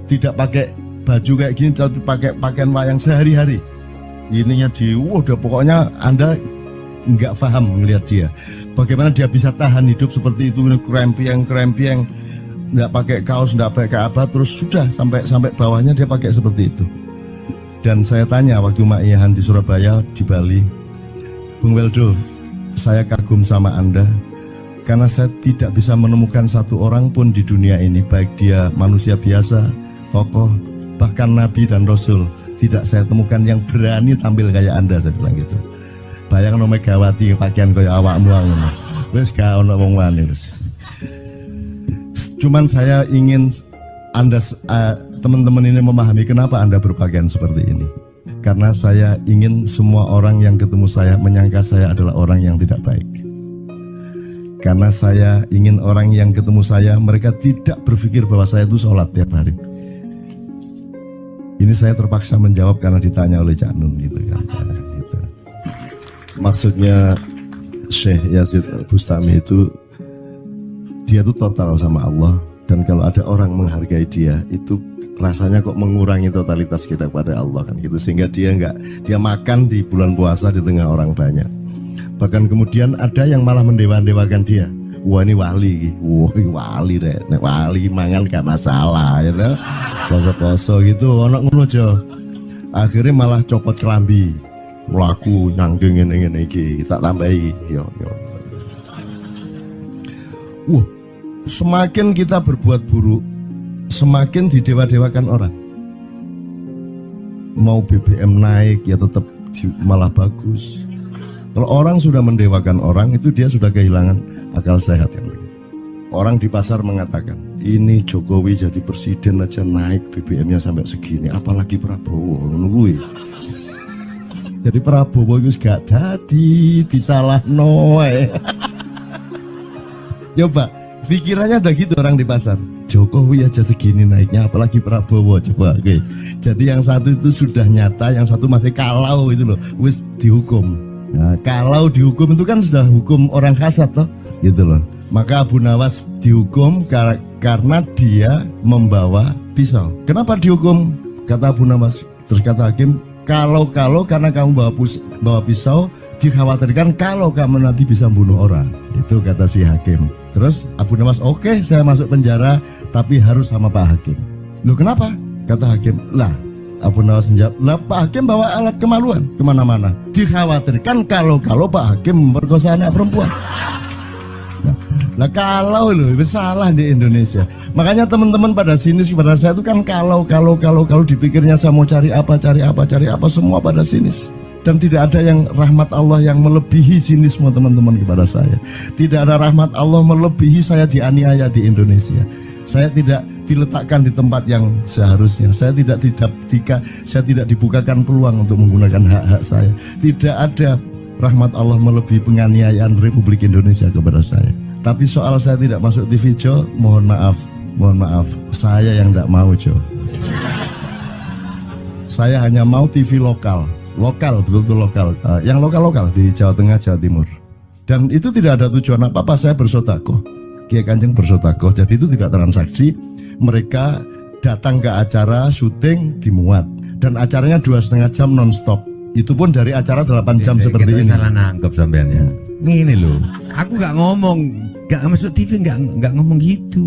Speaker 3: tidak pakai baju kayak gini, tapi pakai pakaian wayang sehari-hari. Ininya udah pokoknya Anda nggak paham melihat dia. Bagaimana dia bisa tahan hidup seperti itu, krempiang, nggak pakai kaos, nggak pakai apa, terus sudah sampai bawahnya dia pakai seperti itu. Dan saya tanya waktu Ma'iyahan di Surabaya, di Bali, Bung Weldo, saya kagum sama Anda karena saya tidak bisa menemukan satu orang pun di dunia ini, baik dia manusia biasa, tokoh, bahkan Nabi dan Rasul, tidak saya temukan yang berani tampil kayak Anda. Saya bilang gitu. Bayangkan Megawati pakaian kayak awakmu ngono. Wis gak ono wong wani wis. Cuman saya ingin Anda teman-teman ini memahami kenapa Anda berpakaian seperti ini. Karena saya ingin semua orang yang ketemu saya menyangka saya adalah orang yang tidak baik. Karena saya ingin orang yang ketemu saya, mereka tidak berpikir bahwa saya itu sholat tiap hari. Ini saya terpaksa menjawab karena ditanya oleh Cak Nun gitu kan. Gitu. Maksudnya Syekh Yazid Bustami itu, dia itu total sama Allah, dan kalau ada orang menghargai dia itu rasanya kok mengurangi totalitas kita kepada Allah kan gitu, sehingga dia makan di bulan puasa di tengah orang banyak. Bahkan kemudian ada yang malah mendewa-dewakan dia. Wah ini wali, wali deh, wali mangan gak masalah, ya gitu. Poso-poso gitu, ono ngono aja. Akhirnya malah copot kelambi, melaku nyanggeng ngene iki, tak tambahi, yo. Semakin kita berbuat buruk, semakin didewa-dewakan orang. Mau BBM naik ya tetap malah bagus. Kalau orang sudah mendewakan orang, itu dia sudah kehilangan akal sehat yang begitu. Orang di pasar mengatakan, ini Jokowi jadi presiden aja naik BBM-nya sampai segini, apalagi Prabowo nungguin. Jadi Prabowo itu gak dadi disalah noe. Coba pikirannya ada gitu orang di pasar. Jokowi aja segini naiknya, apalagi Prabowo. Coba, oke. Jadi yang satu itu sudah nyata, yang satu masih kalau itu loh, wis dihukum. Nah, kalau dihukum itu kan sudah hukum orang kasat toh, gitu loh. Maka Abu Nawas dihukum karena dia membawa pisau. Kenapa dihukum? Kata Abu Nawas. Terus kata hakim, kalau karena kamu bawa pisau, dikhawatirkan kalau kamu nanti bisa bunuh orang. Itu kata si hakim. Terus Abu Nawas, oke, saya masuk penjara, tapi harus sama Pak Hakim. Loh kenapa? Kata hakim, lah Abu Nawas menjawab, lah Pak Hakim bawa alat kemaluan kemana-mana. Dikhawatirkan kalau Pak Hakim memperkosa anak perempuan. Nah kalau loh, itu salah di Indonesia. Makanya teman-teman pada sinis kepada saya itu kan kalau dipikirnya saya mau cari apa semua pada sinis. Dan tidak ada yang rahmat Allah yang melebihi sinisme teman-teman kepada saya. Tidak ada rahmat Allah melebihi saya dianiaya di Indonesia. Saya tidak diletakkan di tempat yang seharusnya. Saya tidak dibukakan peluang untuk menggunakan hak-hak saya. Tidak ada rahmat Allah melebihi penganiayaan Republik Indonesia kepada saya. Tapi soal saya tidak masuk TV Jo, mohon maaf, saya yang tidak mau Jo. Saya hanya mau TV lokal, betul-betul lokal, yang lokal di Jawa Tengah, Jawa Timur. Dan itu tidak ada tujuan apa-apa, saya bersodakoh. Kiai Kanjeng bersodakoh, jadi itu tidak transaksi. Mereka datang ke acara syuting dimuat, dan acaranya 2,5 jam non-stop. Itu pun dari acara 8 jam
Speaker 4: Kita
Speaker 3: seperti ini.
Speaker 4: salah nangkep sampean ya. Ngene lho, aku nggak ngomong, nggak masuk TV, nggak ngomong gitu.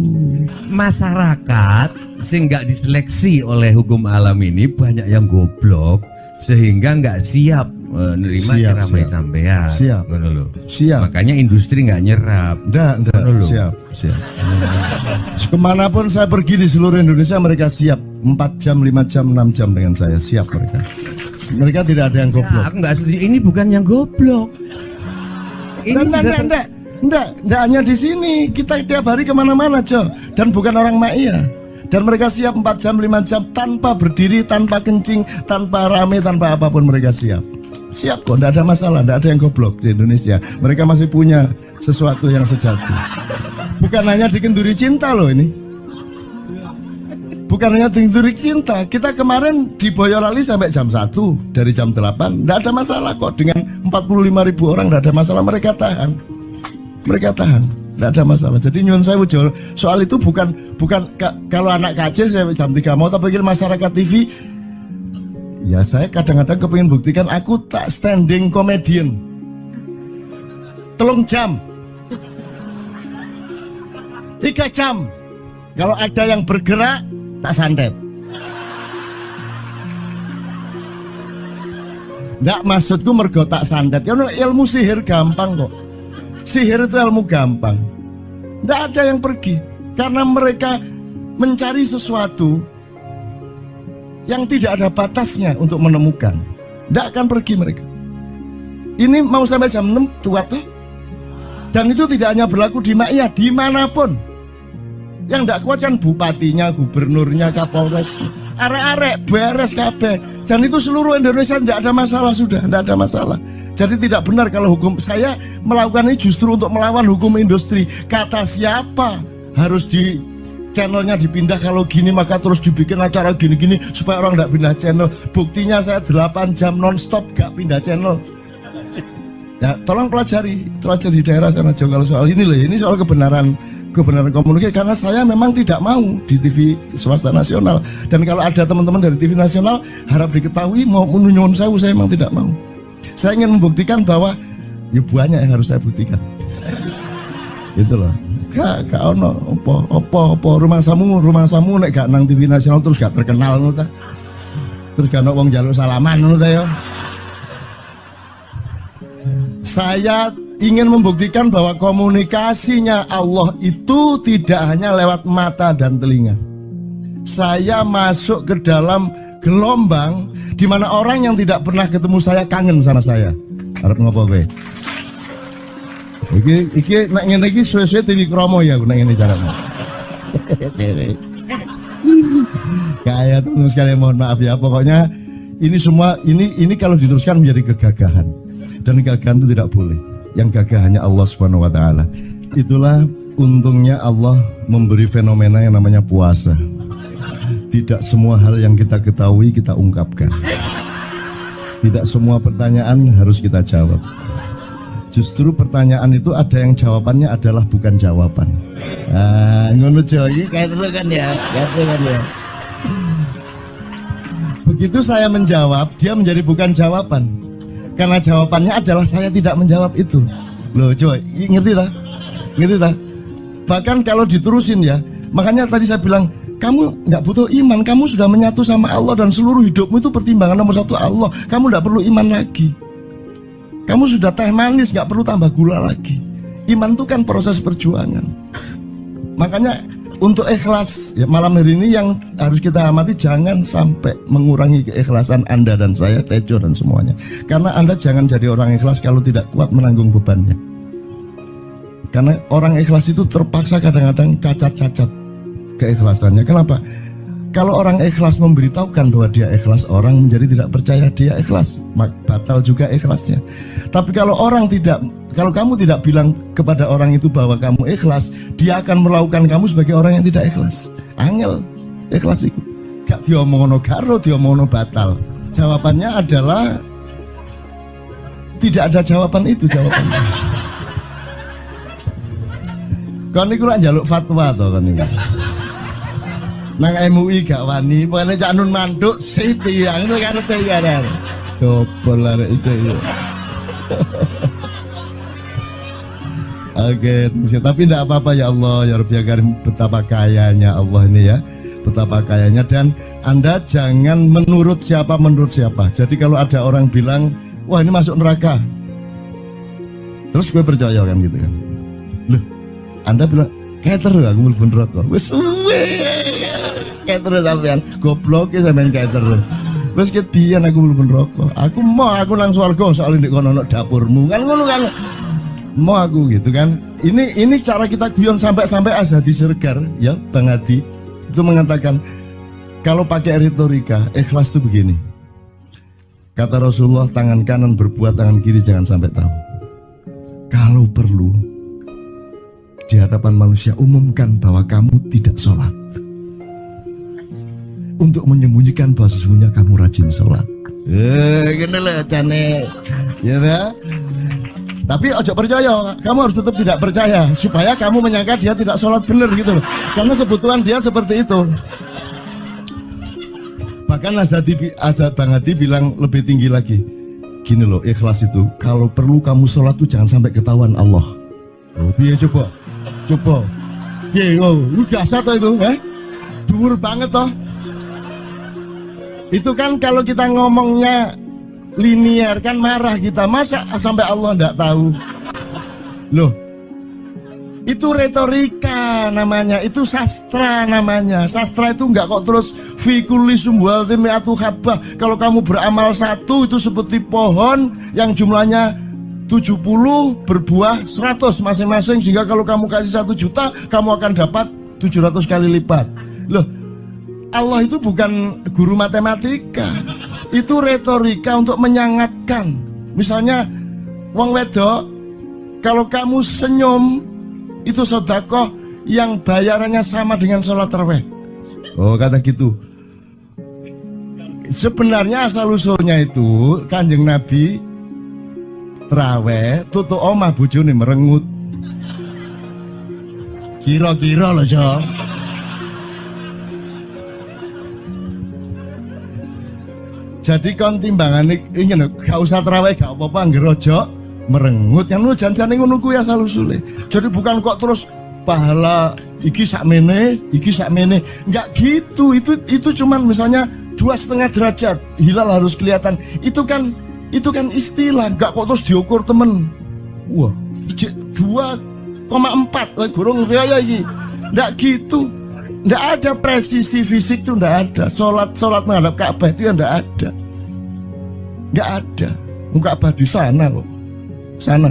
Speaker 4: Masyarakat sing nggak diseleksi oleh hukum alam ini banyak yang goblok sehingga nggak siap nerima ceramah sampean.
Speaker 3: Siap.
Speaker 4: Ngono lho.
Speaker 3: Siap.
Speaker 4: Makanya industri nggak nyerap.
Speaker 3: Enggak.
Speaker 4: Ngono lho.
Speaker 3: Siap. Kemanapun saya pergi di seluruh Indonesia mereka siap 4 jam, 5 jam, 6 jam dengan saya, siap mereka. Mereka tidak ada yang goblok.
Speaker 4: Aku nggak setuju. Ini bukan yang goblok. Ini
Speaker 3: Enggak hanya di sini, kita tiap hari kemana-mana, Jo. Dan bukan orang Ma'iyah. Dan mereka siap 4 jam, 5 jam tanpa berdiri, tanpa kencing, tanpa rame, tanpa apapun mereka siap. Siap kok, enggak ada masalah, enggak ada yang goblok di Indonesia. Mereka masih punya sesuatu yang sejati. Bukan hanya dikenduri cinta loh ini. Bukan hanya dikenduri cinta. Kita kemarin di Boyolali sampai jam 1, dari jam 8. Enggak ada masalah kok, dengan 45.000 orang enggak ada masalah, mereka tahan. Tidak ada masalah. Jadi nyuwun sewu soal itu bukan kalau anak KJ saya jam 3 mau tak pikir masyarakat TV. Ya saya kadang-kadang kepingin buktikan aku tak standing comedian. 3 jam 3 jam. Kalau ada yang bergerak tak santet. Nggak, maksudku mergo tak santet. Ya ilmu sihir gampang kok. Sihir itu ilmu gampang. Tidak ada yang pergi karena mereka mencari sesuatu yang tidak ada batasnya untuk menemukan. Tidak akan pergi mereka. Ini mau sampai jam 6 tuat tuh. Dan itu tidak hanya berlaku di Ma'iyah, dimanapun. Yang tidak kuat kan bupatinya, gubernurnya, kapolres, arek-arek beres kabeh. Dan itu seluruh Indonesia tidak ada masalah sudah, tidak ada masalah. Jadi tidak benar kalau hukum saya melakukan ini justru untuk melawan hukum industri. Kata siapa harus di channelnya dipindah, kalau gini maka terus dibikin acara gini-gini supaya orang tidak pindah channel. Buktinya saya 8 jam non-stop gak pindah channel. Ya tolong pelajari di daerah sana Jo, kalau soal ini loh, ini soal kebenaran komunikasi, karena saya memang tidak mau di TV swasta nasional. Dan kalau ada teman-teman dari TV nasional harap diketahui mau menyunyun saya memang tidak mau. Saya ingin membuktikan bahwa ya banyak yang harus saya buktikan. Itu loh. Gak ono apa rumah samu nek gak nang TV nasional terus gak terkenal ngono ta. Terus gak ono wong njaluk salaman ngono ta ya. Saya ingin membuktikan bahwa komunikasinya Allah itu tidak hanya lewat mata dan telinga. Saya masuk ke dalam gelombang di mana orang yang tidak pernah ketemu saya kangen sama saya. Arep ngopo kowe? Iki nek ngene iki suwe-suwe TV Kromo ya nek ngene carane. Kayak tuh sekali mohon maaf ya, pokoknya ini semua ini kalau diteruskan menjadi kegagahan. Dan kegagahan itu tidak boleh. Yang gagah hanya Allah Subhanahu wa taala. Itulah untungnya Allah memberi fenomena yang namanya puasa. Tidak semua hal yang kita ketahui kita ungkapkan. Tidak semua pertanyaan harus kita jawab. Justru pertanyaan itu ada yang jawabannya adalah bukan jawaban. Ngono iki kayak terus kan ya. Begitu saya menjawab, dia menjadi bukan jawaban. Karena jawabannya adalah saya tidak menjawab itu. Loh, coy, ngerti tak? Bahkan kalau diterusin ya, makanya tadi saya bilang, kamu nggak butuh iman, kamu sudah menyatu sama Allah dan seluruh hidupmu itu pertimbangan nomor 1 Allah. Kamu nggak perlu iman lagi. Kamu sudah teh manis, nggak perlu tambah gula lagi. Iman itu kan proses perjuangan. Makanya untuk ikhlas ya, malam hari ini yang harus kita amati, jangan sampai mengurangi keikhlasan Anda dan saya, Tejo dan semuanya. Karena Anda jangan jadi orang ikhlas kalau tidak kuat menanggung bebannya. Karena orang ikhlas itu terpaksa kadang-kadang cacat-cacat keikhlasannya. Kenapa? Kalau orang ikhlas memberitahukan bahwa dia ikhlas, orang menjadi tidak percaya dia ikhlas, batal juga ikhlasnya. Tapi kalau kamu tidak bilang kepada orang itu bahwa kamu ikhlas, dia akan melakukan kamu sebagai orang yang tidak ikhlas. Angel ikhlas itu gak diomongno karo, diomongno batal. Jawabannya adalah tidak ada jawaban itu jawabannya. Kon niku lak njaluk fatwa to kon niku. Nang MUI gak wani, pokoknya cak nun mantuk sip ya, ngono karepe ya. Dobol lah itu ya. Oke, tapi tidak apa-apa ya Allah ya Rabbi ya Karim, betapa kayanya Allah ini ya, betapa kayanya. Dan Anda jangan menurut siapa. Jadi kalau ada orang bilang, wah ini masuk neraka, terus gue percaya kan gitu kan. Loh, Anda bilang keter aku mlebu neraka. Wis keter sampean, goblok ya sampean keter. Wis ket biyen aku mlebu neraka. Aku nang swarga soal ndek kono dapurmu. Kan ngono kan. Mau aku gitu kan. Ini cara kita guyon sampai Azhadi Siregar ya Bang Hadi itu mengatakan kalau pakai retorika ikhlas itu begini. Kata Rasulullah, tangan kanan berbuat, tangan kiri jangan sampai tahu. Kalau perlu di hadapan manusia umumkan bahwa kamu tidak sholat, untuk menyembunyikan bahwa sesungguhnya kamu rajin sholat. Gini lah cane ya dah. Tapi ojo percaya, kamu harus tetap tidak percaya supaya kamu menyangka dia tidak sholat benar gitu loh. Karena kebutuhan dia seperti itu. Bahkan Bang Hadi bilang lebih tinggi lagi. Gini loh, ikhlas itu kalau perlu kamu sholat tuh jangan sampai ketahuan Allah. Oh, biar coba. Biar lu jasa toh itu, dhuwur banget toh. Itu kan kalau kita ngomongnya linear kan marah kita, masa sampai Allah enggak tahu. Loh, itu retorika namanya, itu sastra namanya. Sastra itu enggak kok terus fikuli sumbual timiatu habah. Kalau kamu beramal satu itu seperti pohon yang jumlahnya 70 berbuah 100 masing-masing, sehingga kalau kamu kasih 1 juta kamu akan dapat 700 kali lipat. Loh, Allah itu bukan guru matematika. Itu retorika untuk menyangatkan. Misalnya wong wedok, kalau kamu senyum itu sedekah yang bayarannya sama dengan sholat tarawih. Oh, kata gitu. Sebenarnya asal usulnya itu Kanjeng Nabi tarawih tutuk omah bojone merengut. Kira-kira loh, Jo. Jadi kon timbangan ini gak usah terawih gak apa-apa ngerojo merengut yang lu jangan ngono kuwi asal usule. Jadi bukan kok terus pahala iki sakmene enggak gitu. Itu cuman misalnya 2,5 derajat hilal harus kelihatan. Itu kan istilah, enggak kok terus diukur temen. Wah, 2,4 gorong raya iki. Enggak gitu. Nggak ada presisi fisik tuh, nggak ada. Sholat menghadap Ka'bah itu ya nggak ada. Nggak ada. Ka'bah di sana kok. Sana.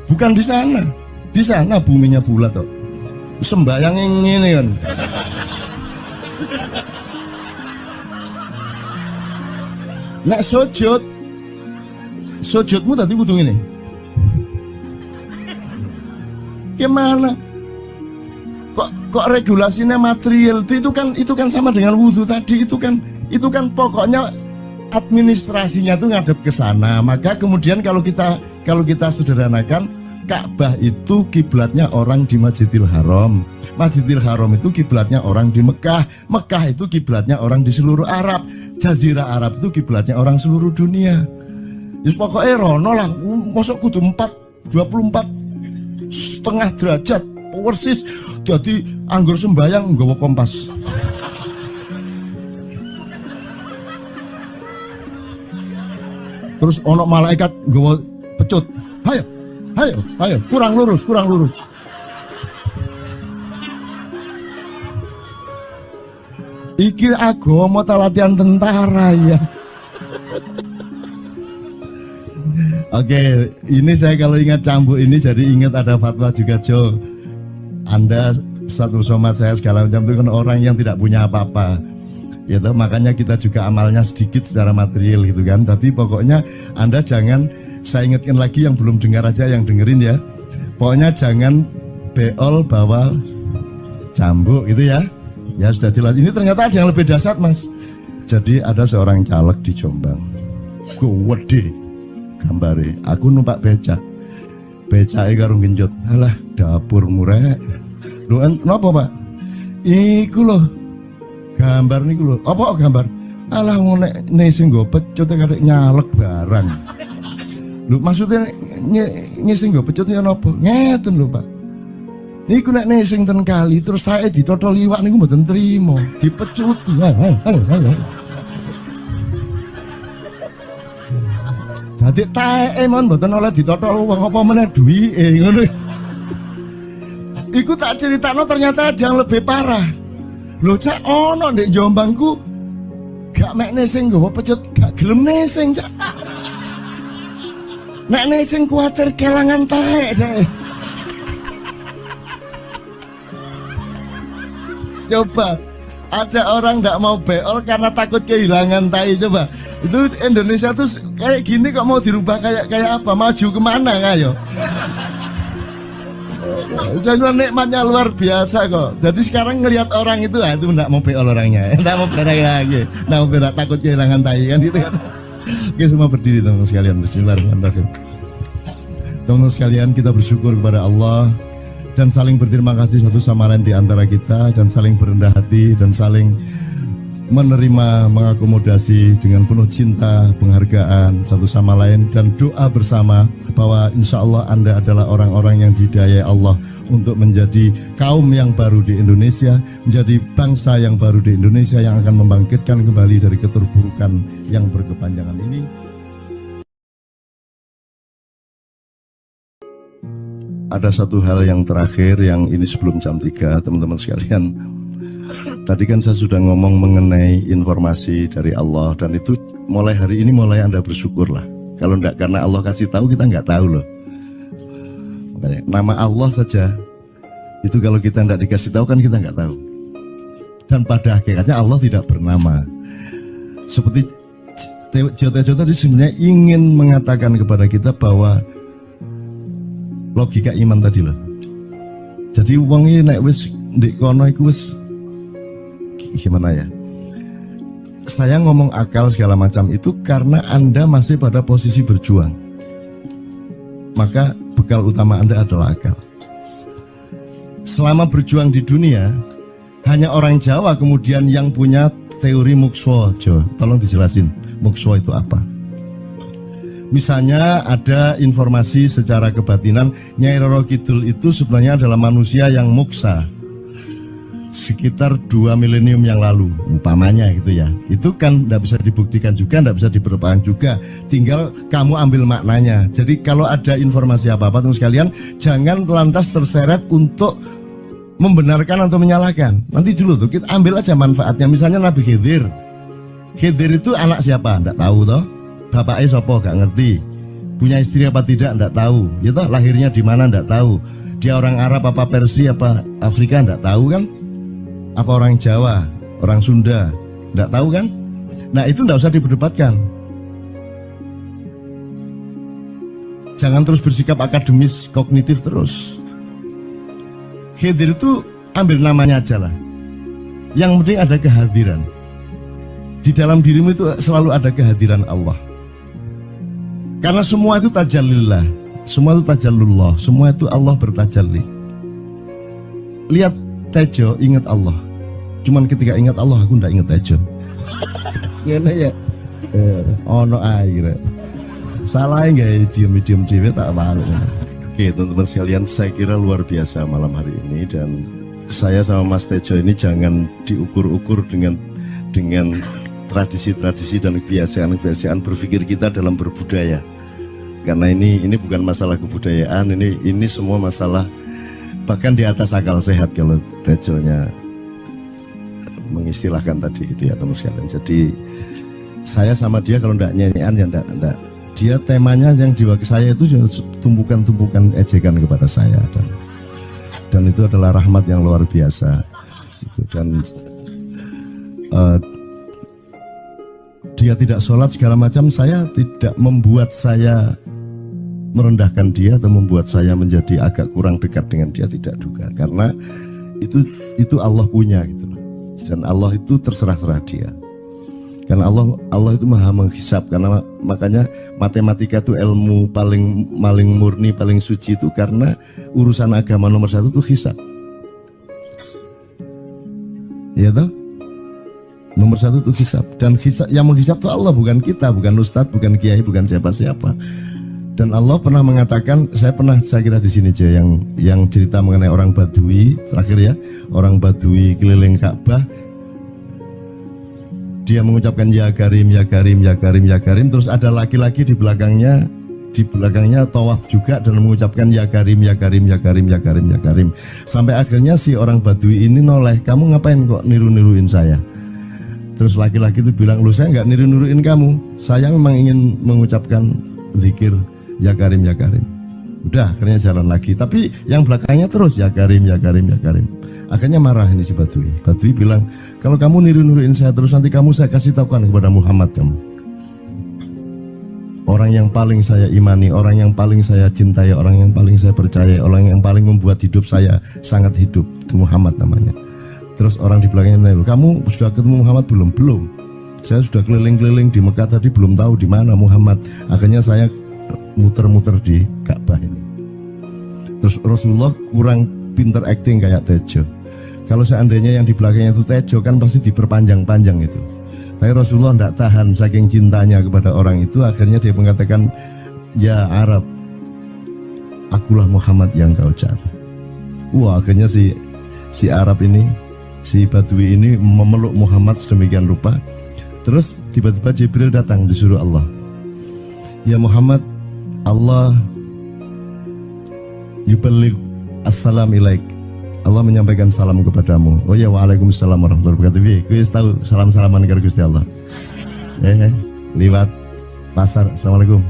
Speaker 3: Bukan di sana. Di sana buminya bulat kok. Sembayang ini kan. Nek sujudmu tadi kudu ngene. Gimana? Kok regulasinya material itu kan sama dengan wudhu tadi. Itu kan pokoknya administrasinya tuh ngadep ke sana. Maka kemudian kalau kita sederhanakan, Ka'bah itu kiblatnya orang di Masjidil Haram. Masjidil Haram itu kiblatnya orang di Mekah. Mekah itu kiblatnya orang di seluruh Arab. Jazirah Arab itu kiblatnya orang seluruh dunia. Jadi pokoknya rono lah. Masuk kudu 24,5 derajat persis. Jadi anggur sembayang nggawa kompas. Terus ono malaikat nggawa pecut. Ayo, kurang lurus. Iki agama ta latihan tentara ya. Oke, ini saya kalau ingat cambuk ini jadi ingat ada fatwa juga, Jo. Anda satu somad saya segala macam itu kan orang yang tidak punya apa-apa. Ya toh, makanya kita juga amalnya sedikit secara material gitu kan. Tapi pokoknya Anda jangan, saya ingatkan lagi yang belum dengar aja yang dengerin ya. Pokoknya jangan beol bawa cambuk gitu ya. Ya sudah jelas. Ini ternyata ada yang lebih dahsyat, Mas. Jadi ada seorang caleg di Jombang. Gede gambare. Aku numpak becak. Becake karo genjot. Alah, dapur murek. Lho, napa, Pak? Iku lho. Gambar niku lho. Apa gambar? Alah nek sing nggo pecut karek nyalek barang. Lho maksudnya sing nggo pecut ya napa? Ngeten lho, Pak. Niku nek sing ten kali terus saya ditotol liwak niku mboten trimo, dipecuti. Dadi taeke mon mboten oleh ditotol wong apa meneh duwike ngono. Iku tak critakno ternyata ada yang lebih parah. Lho Cak ono ndek Jombangku gak mek nesing nggawa pecut gak gelem nesing Cak. Nek nesing kuwatir kelangan taek deh. Coba ada orang nggak mau beol karena takut kehilangan tai. Coba itu Indonesia tuh kayak gini kok mau dirubah kayak apa? Maju kemana kayo? Dan nikmatnya luar biasa kok. Jadi sekarang ngelihat orang itu nggak mau beol orangnya, nggak mau berak lagi, nggak mau berak takut kehilangan tai kan gitu kan. Oke semua berdiri teman-teman sekalian. Bismillahirrahmanirrahim. Teman-teman sekalian kita bersyukur kepada Allah dan saling berterima kasih satu sama lain di antara kita dan saling berendah hati dan saling menerima, mengakomodasi dengan penuh cinta, penghargaan satu sama lain dan doa bersama bahwa insya Allah Anda adalah orang-orang yang didayai Allah untuk menjadi kaum yang baru di Indonesia, menjadi bangsa yang baru di Indonesia yang akan membangkitkan kembali dari keterpurukan yang berkepanjangan ini. Ada satu hal yang terakhir yang ini sebelum jam 3 teman-teman sekalian. Tadi kan saya sudah ngomong mengenai informasi dari Allah dan itu mulai hari ini mulai Anda bersyukurlah. Kalau enggak karena Allah kasih tahu kita enggak tahu loh. Makanya, nama Allah saja itu kalau kita enggak dikasih tahu kan kita enggak tahu. Dan pada hakikatnya Allah tidak bernama. Seperti Tejo tadi sebenarnya ingin mengatakan kepada kita bahwa logika iman tadi loh. Jadi wong iki nek wis ndek kono iku wis gimana ya? Saya ngomong akal segala macam itu karena Anda masih pada posisi berjuang. Maka bekal utama Anda adalah akal. Selama berjuang di dunia, hanya orang Jawa kemudian yang punya teori mukswa. Jo, tolong dijelasin mukswa itu apa? Misalnya ada informasi secara kebatinan Nyai Roro Kidul itu sebenarnya adalah manusia yang muksa sekitar 2 milenium yang lalu umpamanya gitu ya. Itu kan tidak bisa dibuktikan juga, tidak bisa diperpanjang juga, tinggal kamu ambil maknanya. Jadi kalau ada informasi apa-apa teman sekalian jangan lantas terseret untuk membenarkan atau menyalahkan. Nanti dulu tuh kita ambil aja manfaatnya. Misalnya Nabi Khidir itu anak siapa? Tidak tahu toh. Bapaknya sopo gak ngerti, punya istri apa tidak enggak tahu, ya toh lahirnya di mana enggak tahu, dia orang Arab apa Persia apa Afrika enggak tahu kan, apa orang Jawa, orang Sunda enggak tahu kan. Nah itu enggak usah diperdebatkan. Jangan terus bersikap akademis kognitif terus. Khidir itu ambil namanya aja lah, yang penting ada kehadiran. Di dalam dirimu itu selalu ada kehadiran Allah. Karena semua itu tajallillah, semua itu tajallullah, semua itu Allah bertajalli. Lihat Tejo, ingat Allah. Cuman ketika ingat Allah, aku ndak ingat Tejo. Gimana ya? Ono air. Salah nggak diem cewek tak malu. Oke teman-teman sekalian, saya kira luar biasa malam hari ini dan saya sama Mas Tejo ini jangan diukur-ukur dengan tradisi-tradisi dan kebiasaan-kebiasaan berpikir kita dalam berbudaya. Karena ini bukan masalah kebudayaan, ini semua masalah bahkan di atas akal sehat kalau Tejonya mengistilahkan tadi itu ya teman sekalian. Jadi saya sama dia kalau enggak nyanyian ya enggak. Dia temanya yang diwakili saya itu tumpukan-tumpukan ejekan kepada saya dan itu adalah rahmat yang luar biasa. Dan dia tidak sholat segala macam, saya tidak membuat saya merendahkan dia atau membuat saya menjadi agak kurang dekat dengan dia, tidak juga, karena itu Allah punya gitu loh. Dan Allah itu terserah-serah dia. Karena Allah itu maha menghisab, karena makanya matematika itu ilmu paling murni, paling suci itu karena urusan agama nomor 1 itu hisab. Ya toh? Nomor satu itu hisab, dan hisab, yang menghisab itu Allah, bukan kita, bukan ustadz, bukan kiai, bukan siapa-siapa. Dan Allah pernah mengatakan, saya kira di sini aja yang cerita mengenai orang Badui terakhir ya, orang Badui keliling Ka'bah, dia mengucapkan ya Karim, ya Karim, ya Karim, ya Karim, terus ada laki-laki di belakangnya tawaf juga dan mengucapkan ya Karim, ya Karim, ya Karim, ya Karim, ya Karim, sampai akhirnya si orang Badui ini noleh, kamu ngapain kok niru-niruin saya? Terus laki-laki itu bilang, lu saya nggak niru-niruin kamu, saya memang ingin mengucapkan zikir ya Karim, ya Karim. Udah, akhirnya jalan lagi, tapi yang belakangnya terus ya Karim, ya Karim, ya Karim. Akhirnya marah ini si Badui. Badui bilang, kalau kamu niru-niruin saya terus, nanti saya kasih tahukan kepada Muhammad kamu. Orang yang paling saya imani, orang yang paling saya cintai, orang yang paling saya percaya, orang yang paling membuat hidup saya sangat hidup, itu Muhammad namanya. Terus orang di belakangnya nanya, kamu sudah ketemu Muhammad belum? Belum. Saya sudah keliling-keliling di Mekah tadi, belum tahu di mana Muhammad. Akhirnya saya muter-muter di Ka'bah ini. Terus Rasulullah kurang pinter acting kayak Tejo. Kalau seandainya yang di belakangnya itu Tejo kan pasti diperpanjang-panjang itu. Tapi Rasulullah tidak tahan saking cintanya kepada orang itu, akhirnya dia mengatakan, ya Arab, akulah Muhammad yang kau cari. Wah, akhirnya si Arab ini, si Badui ini memeluk Muhammad sedemikian rupa. Terus tiba-tiba Jibril datang disuruh Allah, ya Muhammad, Allah yuballigh assalam ilaik, Allah menyampaikan salam kepadamu. Oh ya, waalaikumsalam warahmatullahi wabarakatuh. Gue tahu salam-salaman karo Gusti Allah. Lewat pasar, assalamualaikum.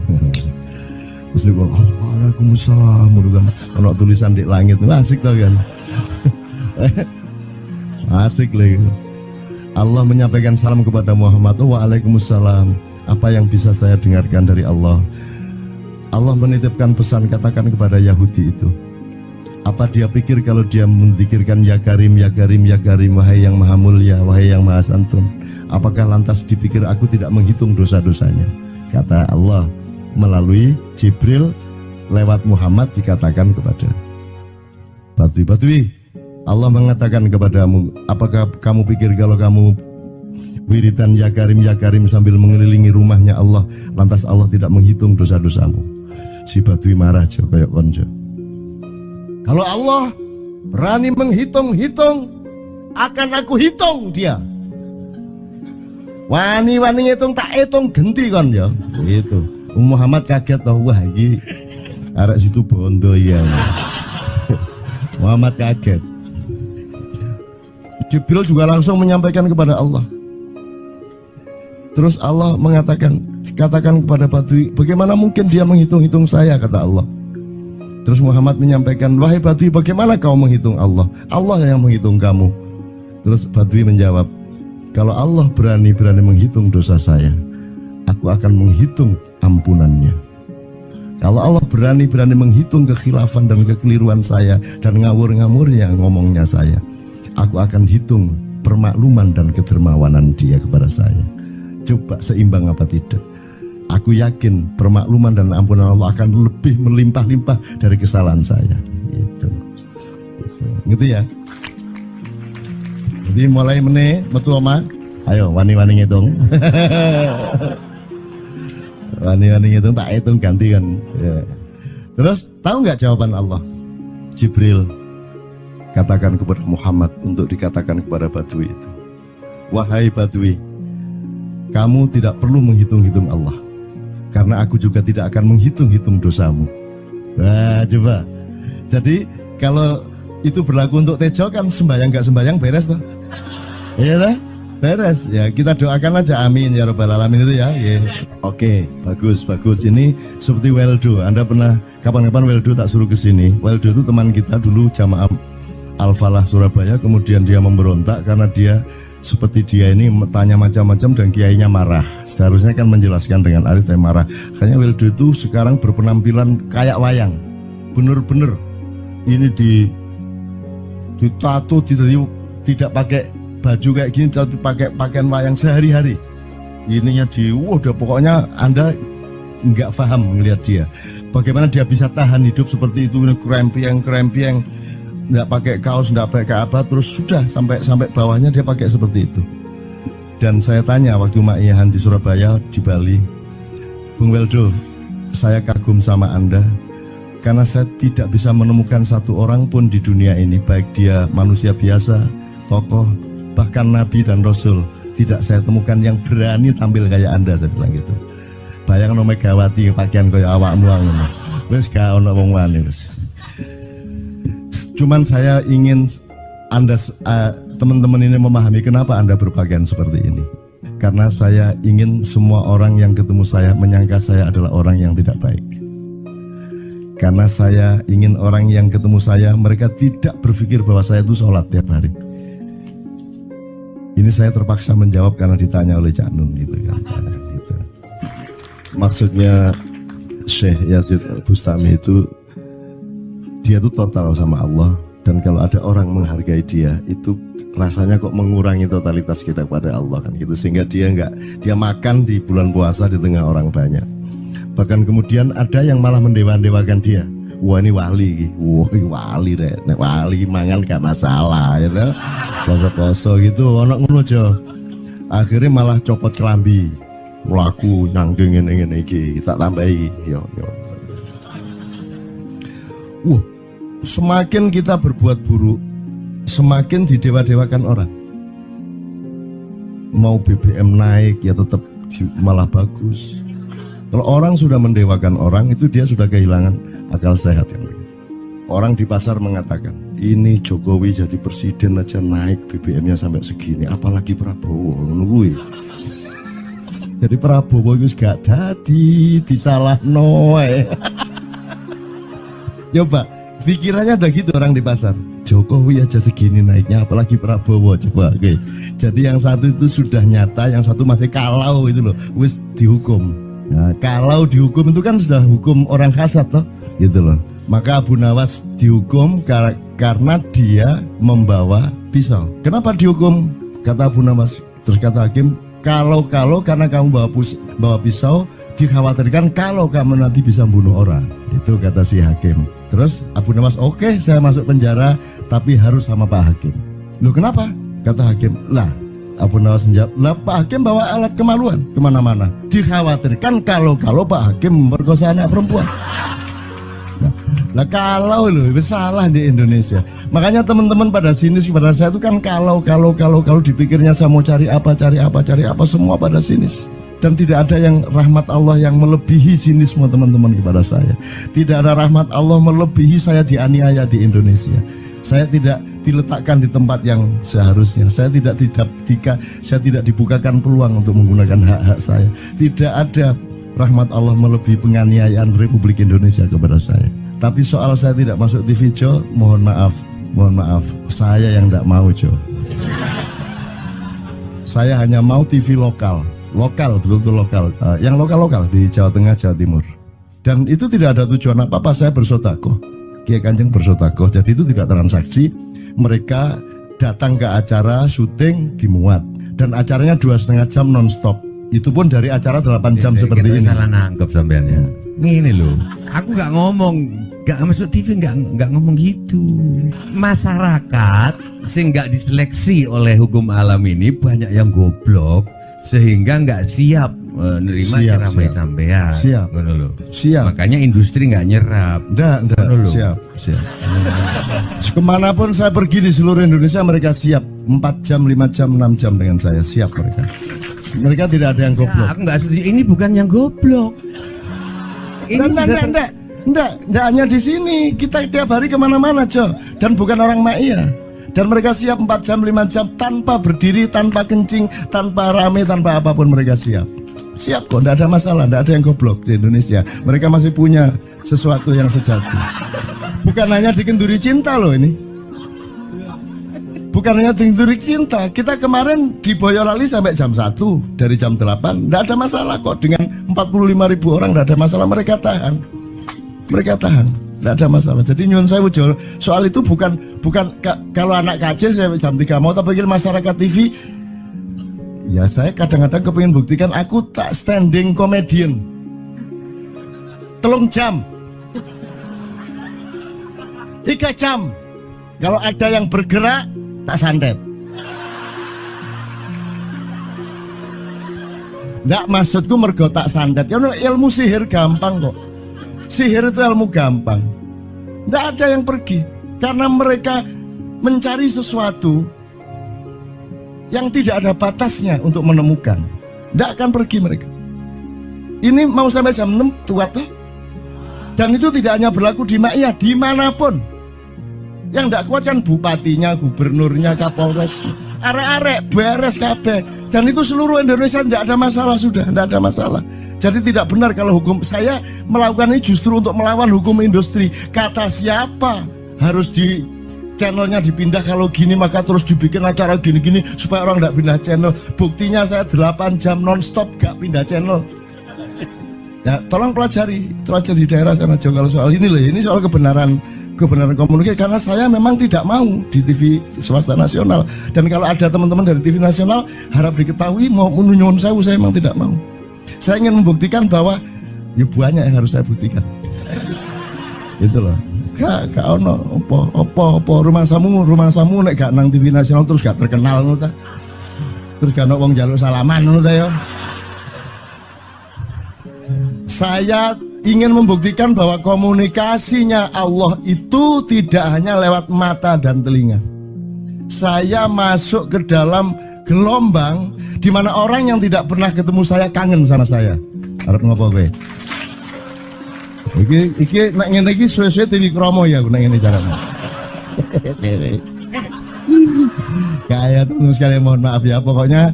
Speaker 3: Terus dia bilang, waalaikumsalam. Kalau tulisan di langit, asik tau kan? Asik lagi. Allah menyampaikan salam kepada Muhammad. Oh, waalaikumsalam. Apa yang bisa saya dengarkan dari Allah? Allah menitipkan pesan, katakan kepada Yahudi itu. Apa dia pikir kalau dia menzikirkan ya Karim, ya Karim, ya Karim, wahai yang maha mulia, wahai yang maha santun, apakah lantas dipikir aku tidak menghitung dosa-dosanya? Kata Allah melalui Jibril lewat Muhammad dikatakan kepada Badui, Allah mengatakan kepadamu, apakah kamu pikir kalau kamu wiridan ya Karim sambil mengelilingi rumahnya Allah, lantas Allah tidak menghitung dosa-dosamu? Si Badui marah aja kayak konco. Kalau Allah berani menghitung-hitung, akan aku hitung dia. Wani-wani ngitung tak hitung genti kon ya. Gitu. Muhammad kaget toh, wah iki arek situ bondo ya. Muhammad kaget. Jibril juga langsung menyampaikan kepada Allah. Terus Allah mengatakan, katakan kepada Badui, bagaimana mungkin dia menghitung-hitung saya, kata Allah. Terus Muhammad menyampaikan, wahai Badui, bagaimana kau menghitung Allah? Allah yang menghitung kamu. Terus Badui menjawab, kalau Allah berani menghitung dosa saya, aku akan menghitung ampunannya. Kalau Allah berani menghitung kekhilafan dan kekeliruan saya dan ngawur-ngawurnya ngomongnya saya, aku akan hitung permakluman dan kedermawanan dia kepada saya. Coba seimbang apa tidak? Aku yakin permakluman dan ampunan Allah akan lebih melimpah-limpah dari kesalahan saya. Gitu ya. Jadi mulai metu oma, ayo wani-wani ngitung. Wani-wani ngitung tak hitung ganti kan. Ya. Terus tahu nggak jawaban Allah? Jibril katakan kepada Muhammad untuk dikatakan kepada Badui itu, wahai Badui, kamu tidak perlu menghitung-hitung Allah, karena aku juga tidak akan menghitung-hitung dosamu. Wah, coba. Jadi kalau itu berlaku untuk Tejo kan sembahyang gak sembahyang beres toh? Iya lah, beres. Ya kita doakan aja, amin ya robbal alamin itu ya. Yeah. Oke, bagus. Ini seperti Weldo. Anda pernah kapan-kapan Weldo tak suruh ke sini? Weldo itu teman kita dulu jamaah Al-Falah Surabaya, kemudian dia memberontak karena dia seperti dia ini tanya macam-macam dan kiainya marah. Seharusnya kan menjelaskan dengan arif, tapi marah. Kayaknya Weldo itu sekarang berpenampilan kayak wayang. Bener-bener ini ditato, tidak pakai baju kayak gini, tapi pakai pakaian wayang sehari-hari. Ininya udah pokoknya Anda nggak paham melihat dia. Bagaimana dia bisa tahan hidup seperti itu, krempieng, nggak pakai kaos, nggak pakai apa, terus sudah sampai bawahnya dia pakai seperti itu. Dan saya tanya waktu Ma'iyahan di Surabaya, di Bali, Bung Weldo, saya kagum sama Anda karena saya tidak bisa menemukan satu orang pun di dunia ini, baik dia manusia biasa, tokoh, bahkan Nabi dan Rasul, tidak saya temukan yang berani tampil kayak Anda, saya bilang gitu. Bayang no Megawati pakaian kayak awakmu ngono. Wis gak ono wong wani wis. Cuman saya ingin Anda teman-teman ini memahami kenapa Anda berpakaian seperti ini. Karena saya ingin semua orang yang ketemu saya menyangka saya adalah orang yang tidak baik. Karena saya ingin orang yang ketemu saya, mereka tidak berpikir bahwa saya itu sholat tiap hari. Ini saya terpaksa menjawab karena ditanya oleh Cak Nun gitu kan. Gitu. Maksudnya Syekh Yazid Bustami itu, dia itu total sama Allah. Dan kalau ada orang menghargai dia, itu rasanya kok mengurangi totalitas kita kepada Allah kan gitu, sehingga dia makan di bulan puasa di tengah orang banyak. Bahkan kemudian ada yang malah mendewa-dewakan dia. Wah ini wali, wah ini wali deh, wali mangan gak masalah, ya gitu. Poso-poso gitu, ono ngono aja. Akhirnya malah copot kelambi, melaku nyanggeng ngene iki, tak tambahi, yo. Wah. Semakin kita berbuat buruk, semakin didewa-dewakan orang. Mau BBM naik ya tetap malah bagus. Kalau orang sudah mendewakan orang, itu dia sudah kehilangan akal sehat kan. Orang di pasar mengatakan, ini Jokowi jadi presiden aja naik BBM-nya sampai segini, apalagi Prabowo nungguin. Jadi Prabowo itu gak dadi disalah noe. Coba pikirannya ada gitu orang di pasar. Jokowi aja segini naiknya, apalagi Prabowo, coba. Oke. Jadi yang satu itu sudah nyata, yang satu masih kalau itu loh, wis dihukum. Nah, kalau dihukum itu kan sudah hukum orang hasad toh, gitu loh. Maka Abu Nawas dihukum karena dia membawa pisau. Kenapa dihukum? Kata Abu Nawas. Terus kata hakim, kalau karena kamu bawa pisau, dikhawatirkan kalau kamu nanti bisa bunuh orang. Itu kata si hakim. Terus Abu Nawas, oke, saya masuk penjara, tapi harus sama Pak Hakim. Loh kenapa? Kata hakim, lah Abu Nawas menjawab, lah Pak Hakim bawa alat kemaluan kemana-mana. Dikhawatirkan kalau Pak Hakim memperkosa anak perempuan. Lah kalau loh, salah di Indonesia. Makanya teman-teman pada sinis kepada saya itu kan kalau dipikirnya saya mau cari apa, semua pada sinis. Dan tidak ada yang rahmat Allah yang melebihi sinisme teman-teman kepada saya. Tidak ada rahmat Allah melebihi saya dianiaya di Indonesia. Saya tidak diletakkan di tempat yang seharusnya. Saya tidak dibukakan peluang untuk menggunakan hak-hak saya. Tidak ada rahmat Allah melebihi penganiayaan Republik Indonesia kepada saya. Tapi soal saya tidak masuk TV Jo, mohon maaf, saya yang tidak mau Jo. Saya hanya mau TV lokal, betul-betul lokal, yang lokal di Jawa Tengah, Jawa Timur. Dan itu tidak ada tujuan apa-apa, saya bersodakoh, Kiai Kanjeng bersodakoh, jadi itu tidak transaksi. Mereka datang ke acara syuting dimuat, dan acaranya 2,5 jam non-stop. Itu pun dari acara 8 jam seperti ini.
Speaker 4: Salah nangkep sampean ya. Ini loh, aku nggak ngomong, nggak masuk TV, nggak ngomong gitu. Masyarakat sing nggak diseleksi oleh hukum alam ini banyak yang goblok sehingga nggak siap menerima ceramah sampean.
Speaker 3: Siap.
Speaker 4: Makanya industri nggak nyerap.
Speaker 3: Nggak. Siap. Kemanapun saya pergi di seluruh Indonesia mereka siap 4 jam, 5 jam, 6 jam dengan saya, siap mereka. Mereka tidak ada yang goblok.
Speaker 4: Aku nggak setuju. Ini bukan yang goblok. Ini
Speaker 3: Enggak hanya di sini, kita tiap hari kemana-mana Jo, dan bukan orang Ma'iyah. Dan mereka siap 4 jam, 5 jam tanpa berdiri, tanpa kencing, tanpa rame, tanpa apapun mereka siap. Siap kok, enggak ada masalah, enggak ada yang goblok di Indonesia. Mereka masih punya sesuatu yang sejati. Bukan hanya dikenduri cinta loh ini. Bukan hanya dikenduri cinta, kita kemarin di Boyolali sampai jam 1, dari jam 8, enggak ada masalah kok. Dengan 45.000 orang enggak ada masalah, mereka tahan, tidak ada masalah. Jadi nyuwun sewu soal itu bukan kalau anak KJ saya jam 3 mau tak pikir masyarakat TV. Ya saya kadang-kadang kepingin buktikan aku tak standing comedian 3 jam 3 jam. Kalau ada yang bergerak tak santet. Nggak, maksudku mergo tak sandat. Ya ilmu sihir gampang kok. Sihir itu ilmu gampang. Nggak ada yang pergi karena mereka mencari sesuatu yang tidak ada batasnya untuk menemukan. Nggak akan pergi mereka. Ini mau sampai jam 6 kuat tuh. Dan itu tidak hanya berlaku di Maia, dimanapun. Yang tidak kuat kan bupatinya, gubernurnya, kapolres, arek-arek beres kabeh. Dan itu seluruh Indonesia tidak ada masalah, sudah tidak ada masalah. Jadi tidak benar kalau hukum, saya melakukan ini justru untuk melawan hukum industri. Kata siapa harus di channelnya dipindah, kalau gini maka terus dibikin acara gini-gini supaya orang tidak pindah channel. Buktinya saya 8 jam non-stop gak pindah channel. Ya tolong pelajari di daerah sana Jo, kalau soal ini loh, ini soal kebenaran komunikasi, karena saya memang tidak mau di TV swasta nasional. Dan kalau ada teman-teman dari TV nasional harap diketahui mau menyunyun saya memang tidak mau. Saya ingin membuktikan bahwa ya banyak yang harus saya buktikan. Itu loh. Gak ono apa rumah samu nek gak nang TV nasional terus gak terkenal ngono ta. Terus gak ono wong njaluk salaman ngono ta ya. Saya ingin membuktikan bahwa komunikasinya Allah itu tidak hanya lewat mata dan telinga. Saya masuk ke dalam gelombang di mana orang yang tidak pernah ketemu saya kangen sama saya. Arep ngopo kowe? Iki nek ngene iki suwe-suwe TV Kromo ya nek ngene carane. Kayak terus sekali mohon maaf ya, pokoknya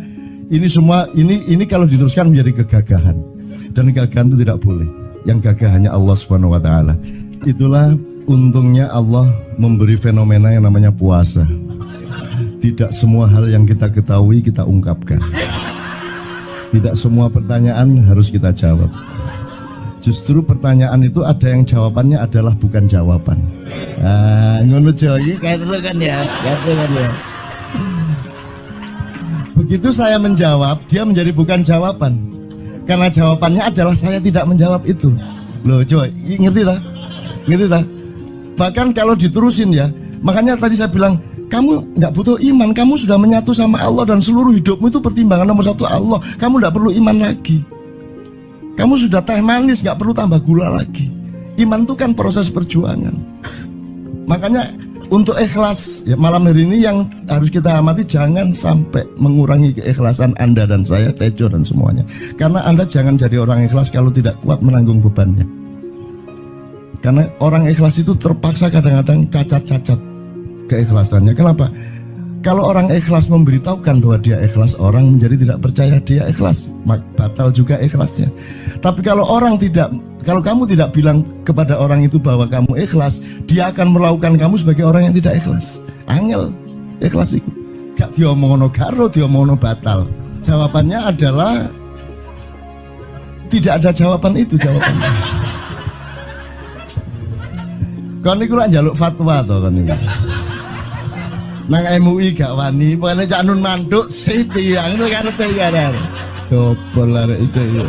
Speaker 3: ini semua ini kalau diteruskan menjadi kegagahan. Dan kegagahan itu tidak boleh. Yang gagah hanya Allah Subhanahu wa taala. Itulah untungnya Allah memberi fenomena yang namanya puasa. Tidak semua hal yang kita ketahui kita ungkapkan. Tidak semua pertanyaan harus kita jawab. Justru pertanyaan itu ada yang jawabannya adalah bukan jawaban. Ngono Jo, iki kayak terus kan ya. Begitu saya menjawab, dia menjadi bukan jawaban. Karena jawabannya adalah saya tidak menjawab itu. Loh coy, ngerti tak? Ngerti tak? Bahkan kalau diterusin ya, makanya tadi saya bilang, kamu nggak butuh iman, kamu sudah menyatu sama Allah dan seluruh hidupmu itu pertimbangan nomor 1 Allah. Kamu nggak perlu iman lagi. Kamu sudah teh manis, nggak perlu tambah gula lagi. Iman itu kan proses perjuangan. Makanya untuk ikhlas ya, malam hari ini yang harus kita amati, jangan sampai mengurangi keikhlasan Anda dan saya, Tejo dan semuanya. Karena Anda jangan jadi orang ikhlas kalau tidak kuat menanggung bebannya. Karena orang ikhlas itu terpaksa kadang-kadang cacat-cacat keikhlasannya. Kenapa? Kalau orang ikhlas memberitahukan bahwa dia ikhlas, orang menjadi tidak percaya dia ikhlas, batal juga ikhlasnya. Tapi kalau kamu tidak bilang kepada orang itu bahwa kamu ikhlas, dia akan melakukan kamu sebagai orang yang tidak ikhlas. Angel ikhlas itu. Gak diomongono karo, diomongono batal. Jawabannya adalah tidak ada jawaban itu jawabannya. Kon niku lak njaluk fatwa to kon niku. Nang MUI gak wani, pokoknya Cak Nun mantuk sip ya, ngono karepe ya. Coba arek itu ya.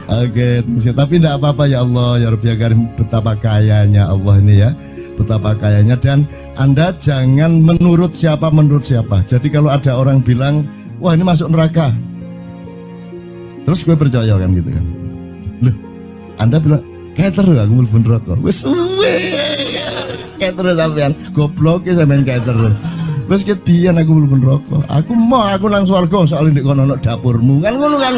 Speaker 3: Oke, tapi tidak apa-apa ya Allah, ya Rabbi ya Karim, betapa kayanya Allah ini ya, betapa kayanya. Dan Anda jangan menurut siapa. Jadi kalau ada orang bilang, wah ini masuk neraka, terus gue percaya kan gitu kan. Loh, Anda bilang, kayak terus aku mlebu neraka. Wis kayak terus sampean, goblok ya sampean kayak terus. Wis ket biyen aku mlebu neraka. Aku nang swarga soal ndek kono dapurmu. Kan ngono kan.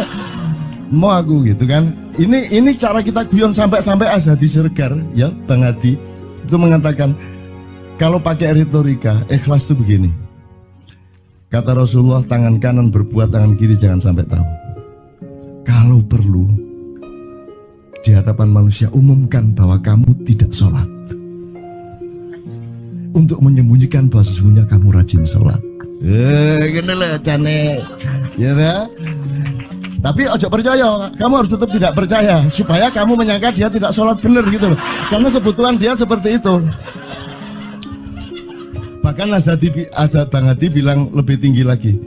Speaker 3: Mau aku gitu kan. Ini cara kita guyon sampai Azhadi Siregar ya, Bang Hadi itu mengatakan kalau pakai retorika ikhlas itu begini. Kata Rasulullah, tangan kanan berbuat, tangan kiri jangan sampai tahu. Kalau perlu di hadapan manusia umumkan bahwa kamu tidak sholat, untuk menyembunyikan bahwa sesungguhnya kamu rajin sholat. Gini lah cane, ya dah. Tapi ojo percaya, kamu harus tetap tidak percaya supaya kamu menyangka dia tidak sholat benar gitu loh. Karena kebutuhan dia seperti itu. Bahkan Bang Hadi bilang lebih tinggi lagi.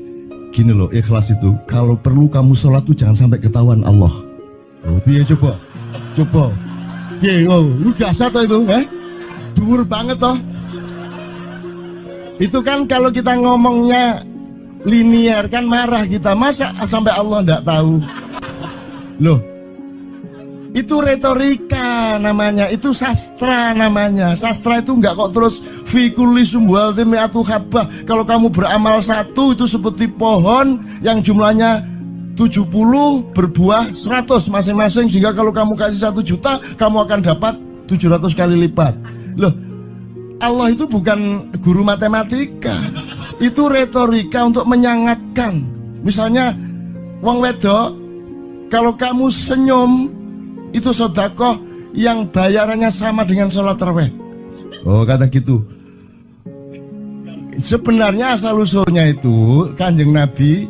Speaker 3: Gini loh, ikhlas itu kalau perlu kamu sholat tuh jangan sampai ketahuan Allah. Oh, biar coba. Biar lu jasa toh itu, dhuwur banget toh. Itu kan kalau kita ngomongnya linear kan marah kita. Masa sampai Allah nggak tahu? Loh, itu retorika namanya, itu sastra namanya. Sastra itu nggak kok terus fikuli sumbual timiatu habah. Kalau kamu beramal satu itu seperti pohon yang jumlahnya 70 berbuah 100 masing-masing, sehingga kalau kamu kasih 1 juta kamu akan dapat 700 kali lipat. Loh, Allah itu bukan guru matematika, itu retorika untuk menyangatkan. Misalnya wong wedok, kalau kamu senyum itu sedekah yang bayarannya sama dengan sholat tarawih. Oh, kata gitu. Sebenarnya asal usulnya itu Kanjeng Nabi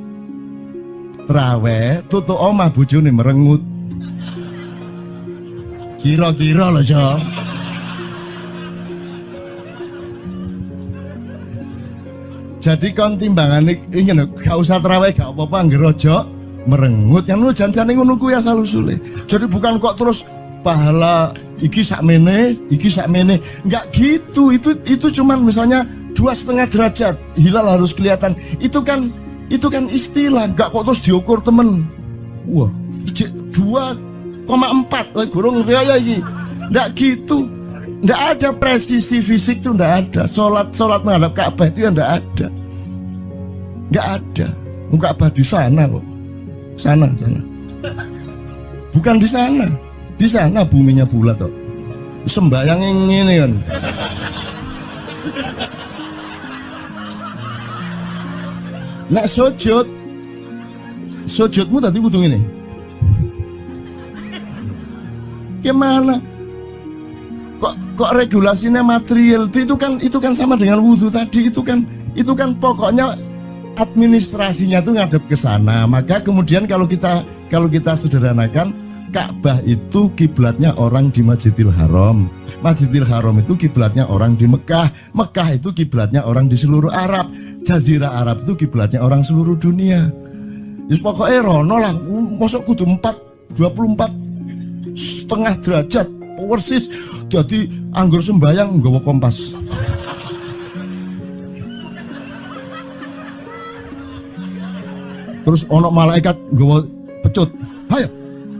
Speaker 3: tarawih tutuk omah bojone merengut. Kira-kira loh, Jo. Jadi kon timbangan ini gak usah tarawih gak apa-apa ngerojo merengut yang lu jangan ngono kuwi asal usule. Jadi bukan kok terus pahala iki sakmene, enggak gitu. Itu cuman misalnya 2,5 derajat hilal harus kelihatan. Itu kan istilah, enggak kok terus diukur temen. Wah, 2,4 gurung raya iki. Enggak gitu. Enggak ada presisi fisik tuh, enggak ada. Salat menghadap Ka'bah itu ya enggak ada. Enggak ada. Ka'bah di sana kok. Sana. Bukan di sana. Di sana buminya bulat kok. Sembayang ini kan. Nek sujudmu tadi butuh ini. Gimana? Kok regulasinya material itu kan sama dengan wudhu tadi. Itu kan pokoknya administrasinya tuh ngadep ke sana. Maka kemudian kalau kita sederhanakan, Ka'bah itu kiblatnya orang di Masjidil Haram. Masjidil Haram itu kiblatnya orang di Mekah. Mekah itu kiblatnya orang di seluruh Arab. Jazirah Arab itu kiblatnya orang seluruh dunia. Yus pokoknya rono lah. Masuk kudu 24,5 derajat persis. Jadi anggur sembayang nggawa kompas. Terus ono malaikat nggawa pecut.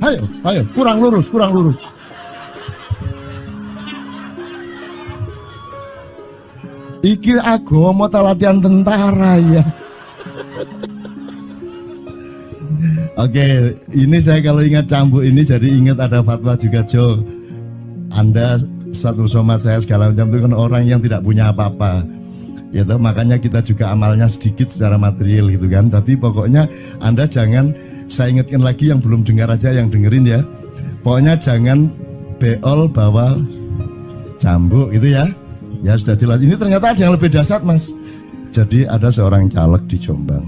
Speaker 3: Ayo, kurang lurus. Iki agama ta latihan tentara ya. Oke, ini saya kalau ingat cambuk ini jadi ingat ada fatwa juga, Jo. Anda satu sama saya segala macam itu kan orang yang tidak punya apa-apa. Ya toh, makanya kita juga amalnya sedikit secara material gitu kan. Tapi pokoknya Anda jangan, saya ingatkan lagi yang belum dengar aja, yang dengerin ya. Pokoknya jangan beol bawa cambuk gitu ya. Ya sudah jelas. Ini ternyata ada yang lebih dahsyat, Mas. Jadi ada seorang caleg di Jombang.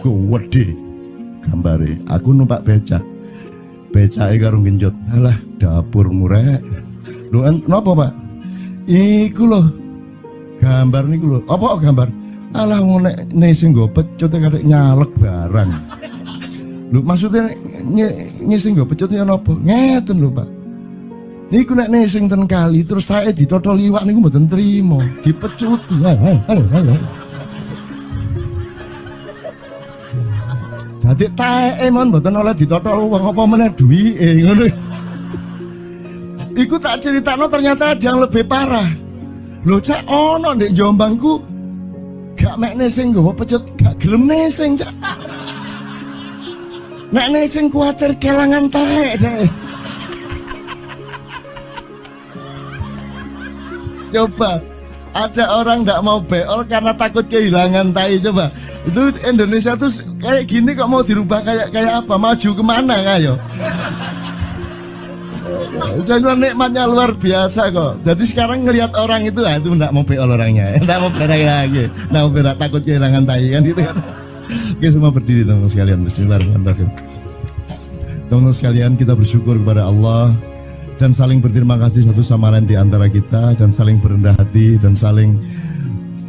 Speaker 3: Gede gambare. Aku numpak becak. Becake karo genjot. Alah, dapur murek. Lho napa, Pak? Iku lho. Gambar niku lho. Apa gambar? Alah nek sing nggo pecut karek nyalek barang. Lho maksudnya sing nggo pecut ya napa? Ngeten lho, Pak. Niku nek sing ten kali terus saya ditotol liwak niku mboten trimo, dipecuti. Ayo. Dadi taeke mon mboten oleh ditotol wong apa meneh duwike ngono. Iku tak critakno ternyata ada yang lebih parah. Lho Cak, ono ndek Jombangku gak mek nesing nggawa pecut, gak gelem nesing, Cak. Nek nesing kuwatir kelangan taek, Cak. Coba ada orang nggak mau beol karena takut kehilangan tai. Coba itu Indonesia tuh kayak gini kok mau dirubah kayak apa? Maju kemana kayo? Dan nikmatnya luar biasa kok. Jadi sekarang ngelihat orang itu nggak mau beol orangnya, nggak mau berak lagi, nggak mau berak, takut kehilangan tai kan gitu kan. Oke, semua berdiri teman-teman sekalian. Bismillahirrahmanirrahim. Teman-teman sekalian, kita bersyukur kepada Allah dan saling berterima kasih satu sama lain di antara kita, dan saling berendah hati dan saling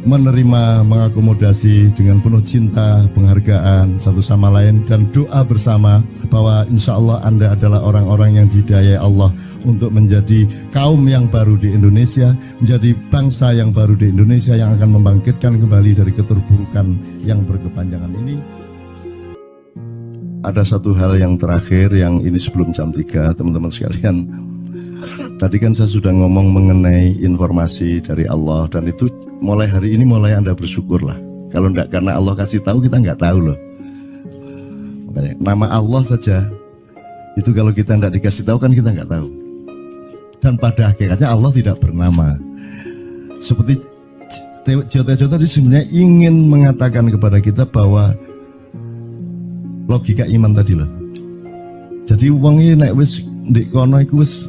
Speaker 3: menerima, mengakomodasi dengan penuh cinta, penghargaan satu sama lain, dan doa bersama bahwa insya Allah Anda adalah orang-orang yang dihidayai Allah untuk menjadi kaum yang baru di Indonesia, menjadi bangsa yang baru di Indonesia yang akan membangkitkan kembali dari keterpurukan yang berkepanjangan ini. Ada satu hal yang terakhir yang ini sebelum jam 3, teman-teman sekalian. Tadi kan saya sudah ngomong mengenai informasi dari Allah, dan itu mulai hari ini mulai Anda bersyukurlah. Kalau enggak karena Allah kasih tahu, kita enggak tahu loh. Makanya, nama Allah saja itu kalau kita enggak dikasih tahu kan kita enggak tahu. Dan pada hakikatnya Allah tidak bernama. Seperti Tejo tadi sebenarnya ingin mengatakan kepada kita bahwa logika iman tadi loh. Jadi wong iki nek wis ndek kono iku wis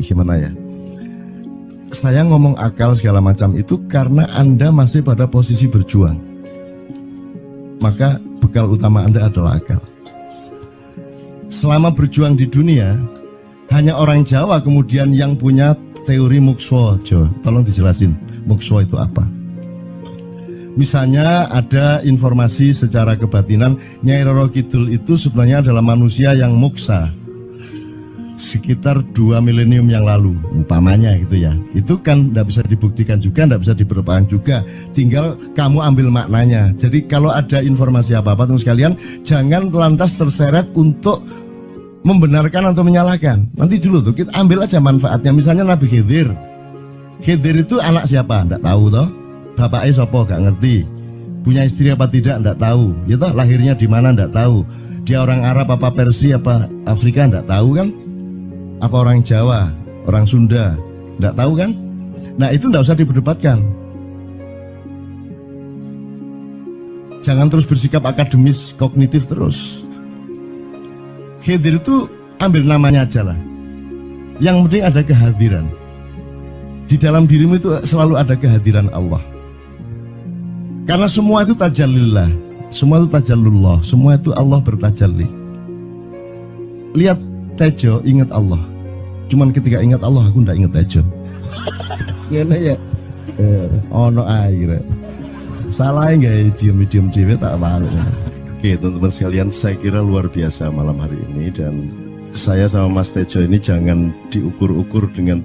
Speaker 3: gimana ya? Saya ngomong akal segala macam itu karena Anda masih pada posisi berjuang. Maka bekal utama Anda adalah akal. Selama berjuang di dunia, hanya orang Jawa kemudian yang punya teori mukswa. Jo, tolong dijelasin, mukswa itu apa? Misalnya ada informasi secara kebatinan Nyai Roro Kidul itu sebenarnya adalah manusia yang muksa sekitar 2 milenium yang lalu, umpamanya gitu ya. Itu kan tidak bisa dibuktikan juga, tidak bisa diperpanjang juga. Tinggal kamu ambil maknanya. Jadi kalau ada informasi apa-apa teman sekalian, jangan lantas terseret untuk membenarkan atau menyalahkan. Nanti dulu tuh kita ambil aja manfaatnya. Misalnya Nabi Khidir. Khidir itu anak siapa? Tidak tahu toh. Bapaknya sopo gak ngerti. Punya istri apa tidak? Tidak tahu. Ya toh, lahirnya di mana? Tidak tahu. Dia orang Arab apa Persia apa Afrika? Tidak tahu kan? Apa orang Jawa, orang Sunda, tidak tahu kan? Nah itu tidak usah diperdebatkan. Jangan terus bersikap akademis, kognitif terus. Khidir itu ambil namanya aja lah. Yang penting ada kehadiran. Di dalam dirimu itu selalu ada kehadiran Allah. Karena semua itu tajallillah, semua itu tajallullah, semua itu Allah bertajalli. Lihat Tejo, ingat Allah. Cuman ketika ingat Allah, aku ndak ingat Tejo. Gimana ya? Ono air. Salah nggak diem cewek tak malu. Oke teman-teman sekalian, saya kira luar biasa malam hari ini, dan saya sama Mas Tejo ini jangan diukur-ukur dengan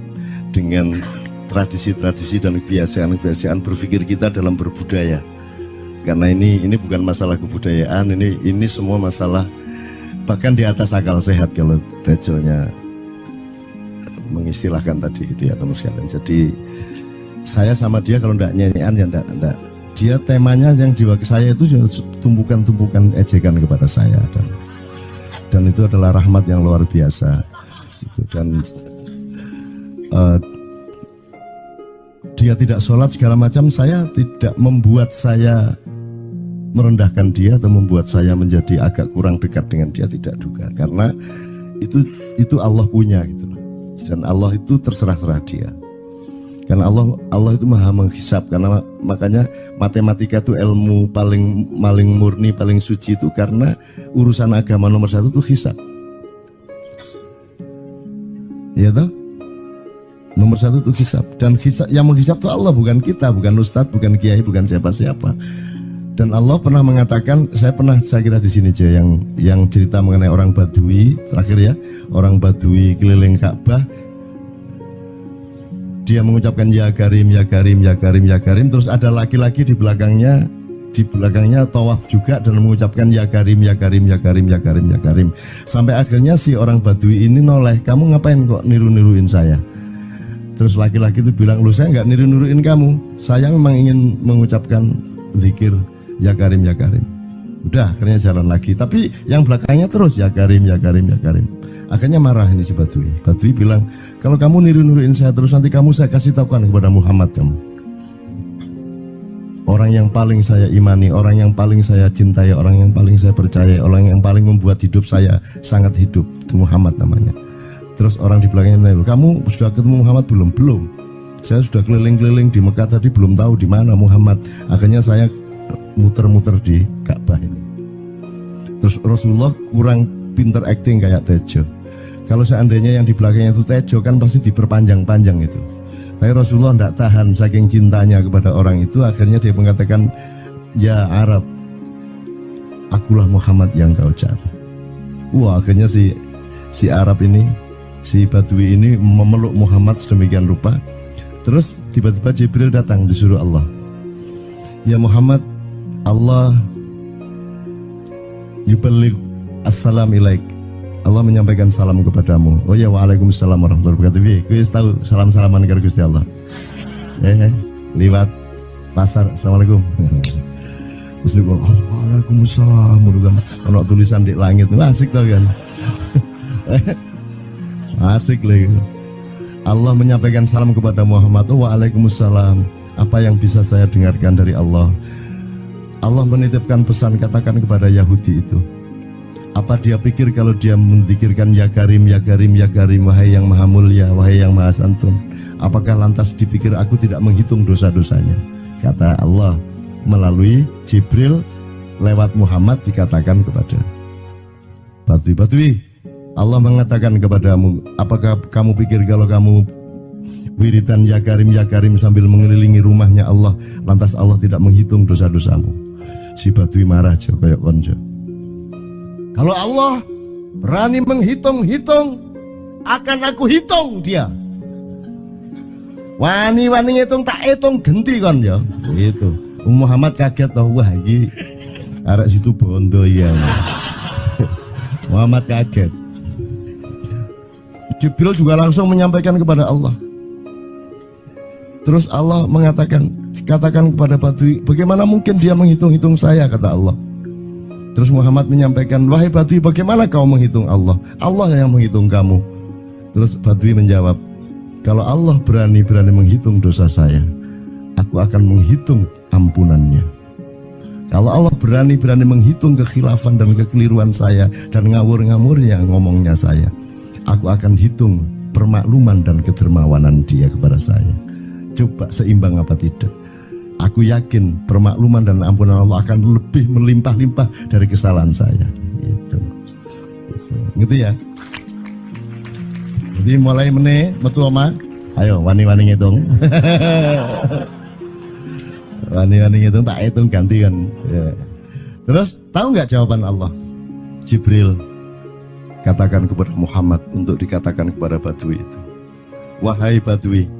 Speaker 3: tradisi-tradisi dan kebiasaan-kebiasaan berpikir kita dalam berbudaya. Karena ini bukan masalah kebudayaan, ini semua masalah bahkan di atas akal sehat kalau Tejonya mengistilahkan tadi itu ya teman sekalian. Jadi saya sama dia kalau ndak nyanyian ya ndak. Dia temanya yang diwakili saya itu tumpukan-tumpukan ejekan kepada saya, dan itu adalah rahmat yang luar biasa. Gitu. Dan dia tidak sholat segala macam, saya tidak membuat saya merendahkan dia atau membuat saya menjadi agak kurang dekat dengan dia, tidak juga, karena itu Allah punya gitu loh. Dan Allah itu terserah-serah dia. Karena Allah itu maha menghisap, karena makanya matematika itu ilmu paling murni, paling suci itu karena urusan agama nomor 1 itu hisap. Ya toh? Nomor 1 itu hisap, dan hisap, yang menghisap itu Allah, bukan kita, bukan ustadz, bukan kiai, bukan siapa-siapa. Dan Allah pernah mengatakan, saya kira di sini aja yang cerita mengenai orang Badui terakhir ya, orang Badui keliling Ka'bah, dia mengucapkan ya Karim, ya Karim, ya Karim, ya Karim, terus ada laki-laki di belakangnya tawaf juga dan mengucapkan ya Karim, ya Karim, ya Karim, ya Karim, ya Karim, sampai akhirnya si orang Badui ini noleh, kamu ngapain kok niru-niruin saya? Terus laki-laki itu bilang, lu saya nggak niru-niruin kamu, saya memang ingin mengucapkan zikir ya Karim, ya Karim. Udah akhirnya jalan lagi, tapi yang belakangnya terus ya Karim, ya Karim, ya Karim. Akhirnya marah ini si Badui. Badui bilang, kalau kamu niru-niruin saya terus, nanti kamu saya kasih tahukan kepada Muhammad kamu. Orang yang paling saya imani, orang yang paling saya cintai, orang yang paling saya percaya, orang yang paling membuat hidup saya sangat hidup, itu Muhammad namanya. Terus orang di belakangnya nanya, kamu sudah ketemu Muhammad belum? Belum. Saya sudah keliling-keliling di Mekah tadi, belum tahu di mana Muhammad. Akhirnya saya muter-muter di Ka'bah ini. Terus Rasulullah kurang pinter acting kayak Tejo. Kalau seandainya yang di belakangnya itu Tejo, kan pasti diperpanjang-panjang itu. Tapi Rasulullah tidak tahan saking cintanya kepada orang itu, akhirnya dia mengatakan, ya Arab, akulah Muhammad yang kau cari. Wah, akhirnya si Arab ini, si Badui ini memeluk Muhammad sedemikian rupa. Terus tiba-tiba Jibril datang disuruh Allah, ya Muhammad, Allah yuballigh assalam ilaik, Allah menyampaikan salam kepadamu. Oh ya, waalaikumsalam warahmatullahi wabarakatuh. Gue tahu salam-salaman karo Gusti Allah. Liwat pasar, assalamualaikum. Terus dia bilang, waalaikumsalam. Kalau tulisan di langit, asik tau kan? Asik lagi. Allah menyampaikan salam kepada Muhammad. Oh, waalaikumsalam. Apa yang bisa saya dengarkan dari Allah? Allah menitipkan pesan, katakan kepada Yahudi itu. Apa dia pikir kalau dia menzikirkan ya Karim, ya Karim, ya Karim, wahai yang maha mulia, wahai yang maha santun, apakah lantas dipikir aku tidak menghitung dosa-dosanya? Kata Allah melalui Jibril lewat Muhammad dikatakan kepada Badui, Allah mengatakan kepadamu, apakah kamu pikir kalau kamu wiridan ya Karim sambil mengelilingi rumahnya Allah, lantas Allah tidak menghitung dosa-dosamu? Si Badui marah aja kayak konco. Kalau Allah berani menghitung-hitung, akan aku hitung dia. Wani-wani ngitung tak hitung genti kon ya. Gitu. Muhammad kaget toh, wah iki arek situ bondo ya. Muhammad kaget. Jibril juga langsung menyampaikan kepada Allah. Terus Allah mengatakan, katakan kepada Badui, bagaimana mungkin dia menghitung-hitung saya, kata Allah. Terus Muhammad menyampaikan, wahai Badui, bagaimana kau menghitung Allah? Allah yang menghitung kamu. Terus Badui menjawab, kalau Allah berani menghitung dosa saya, aku akan menghitung ampunannya. Kalau Allah berani menghitung kekhilafan dan kekeliruan saya dan ngawur-ngawurnya ngomongnya saya, aku akan hitung permakluman dan kedermawanan dia kepada saya. Coba seimbang apa tidak? Aku yakin permakluman dan ampunan Allah akan lebih melimpah-limpah dari kesalahan saya. Gitu. Ngerti ya? Jadi mulai metu oma, ayo wani-wani ngitung. Wani-wani ngitung tak hitung ganti kan. Ya. Terus tahu nggak jawaban Allah? Jibril katakan kepada Muhammad untuk dikatakan kepada Badui itu, wahai Badui,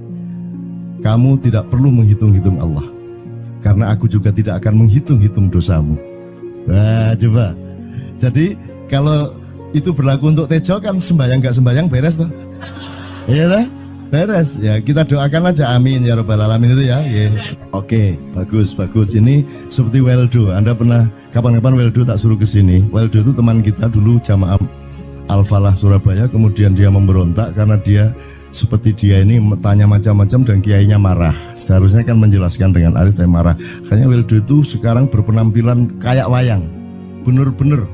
Speaker 3: kamu tidak perlu menghitung-hitung Allah, karena aku juga tidak akan menghitung-hitung dosamu. Wah, coba. Jadi kalau itu berlaku untuk Tejo kan sembahyang gak sembahyang beres toh? Iya lah, beres. Ya kita doakan aja amin ya robbal alamin itu ya. Yeah. Oke, bagus. Ini seperti Weldo. Anda pernah kapan-kapan Weldo tak suruh ke sini. Weldo itu teman kita dulu jamaah Al-Falah Surabaya, kemudian dia memberontak karena dia seperti dia ini tanya macam-macam dan kiainya marah. Seharusnya kan menjelaskan dengan arif, tapi marah. Kayaknya Weldo itu sekarang berpenampilan kayak wayang. Bener-bener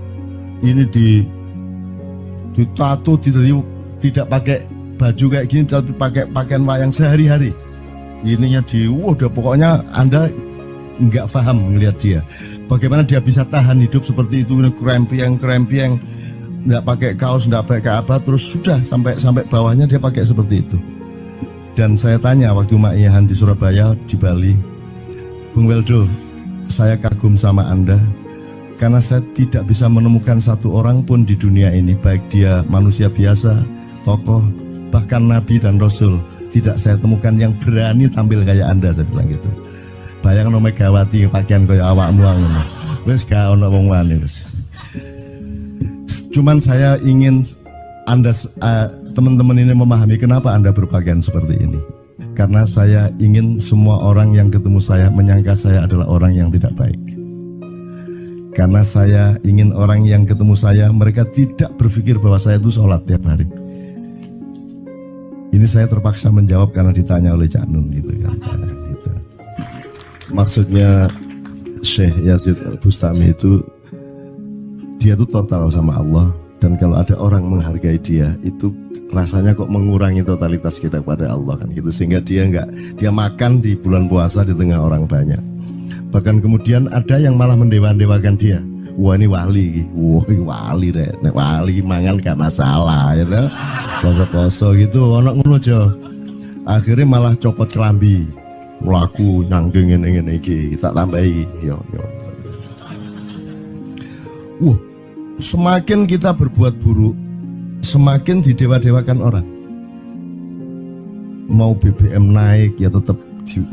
Speaker 3: ini ditato, tidak pakai baju kayak gini, tapi pakai pakaian wayang sehari-hari. Ininya udah pokoknya Anda nggak paham melihat dia. Bagaimana dia bisa tahan hidup seperti itu, krempiang, nggak pakai kaos, nggak pakai apa, terus sudah sampai bawahnya dia pakai seperti itu. Dan saya tanya waktu Ma'iyahan di Surabaya, di Bali, Bung Weldo, saya kagum sama Anda karena saya tidak bisa menemukan satu orang pun di dunia ini, baik dia manusia biasa, tokoh, bahkan Nabi dan Rasul, tidak saya temukan yang berani tampil kayak Anda. Saya bilang gitu. Bayangkan Megawati pakaian kayak awakmu ngono. Wis gak ono wong wani wis. Cuman saya ingin Anda teman-teman ini memahami kenapa Anda berpakaian seperti ini. Karena saya ingin semua orang yang ketemu saya menyangka saya adalah orang yang tidak baik. Karena saya ingin orang yang ketemu saya, mereka tidak berpikir bahwa saya itu sholat tiap hari. Ini saya terpaksa menjawab karena ditanya oleh Cak Nun gitu kan. Gitu. Maksudnya Syekh Yazid Bustami itu, dia itu total sama Allah, dan kalau ada orang menghargai dia itu rasanya kok mengurangi totalitas kita kepada Allah kan gitu, sehingga dia makan di bulan puasa di tengah orang banyak. Bahkan kemudian ada yang malah mendewa-dewakan dia. Wah ini wali, wali deh, wali mangan gak masalah, gitu. Poso-poso gitu, ono ngono aja. Akhirnya malah copot kelambi, melaku nyanggeng ngene iki, tak tambahi. Yo. Semakin kita berbuat buruk, semakin didewa-dewakan orang. Mau BBM naik ya tetap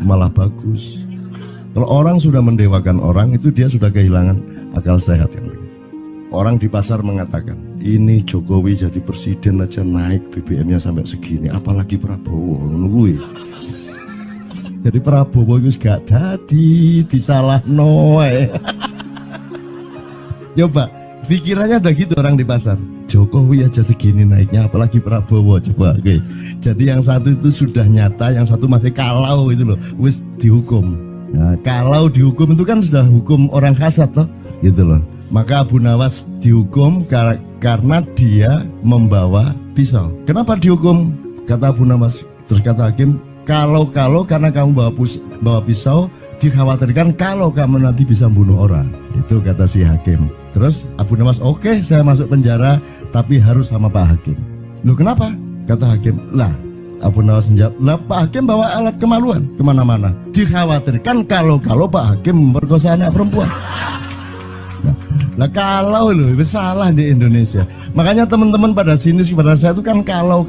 Speaker 3: malah bagus. Kalau orang sudah mendewakan orang, itu dia sudah kehilangan akal sehat yang begitu. Orang di pasar mengatakan, ini Jokowi jadi presiden aja naik BBM-nya sampai segini, apalagi Prabowo. Nungguin. Jadi Prabowo itu gak dadi disalah noe. Coba pikirannya ada gitu orang di pasar. Jokowi aja segini naiknya, apalagi Prabowo. Coba, oke. Jadi yang satu itu sudah nyata, yang satu masih kalau itu loh, wis dihukum. Nah, kalau dihukum itu kan sudah hukum orang hasad toh, gitu loh. Maka Abu Nawas dihukum karena dia membawa pisau. Kenapa dihukum? Kata Abu Nawas. Terus kata hakim, kalau karena kamu bawa pisau, dikhawatirkan kalau kamu nanti bisa bunuh orang. Itu kata si hakim. Terus Abu Nawas, oke, saya masuk penjara, tapi harus sama Pak Hakim. Loh kenapa? Kata hakim, lah Abu Nawas menjawab, lah Pak Hakim bawa alat kemaluan kemana-mana. Dikhawatirkan kalau Pak Hakim memperkosa anak perempuan. Nah kalau loh, itu salah di Indonesia. Makanya teman-teman pada sinis kepada saya itu kan kalau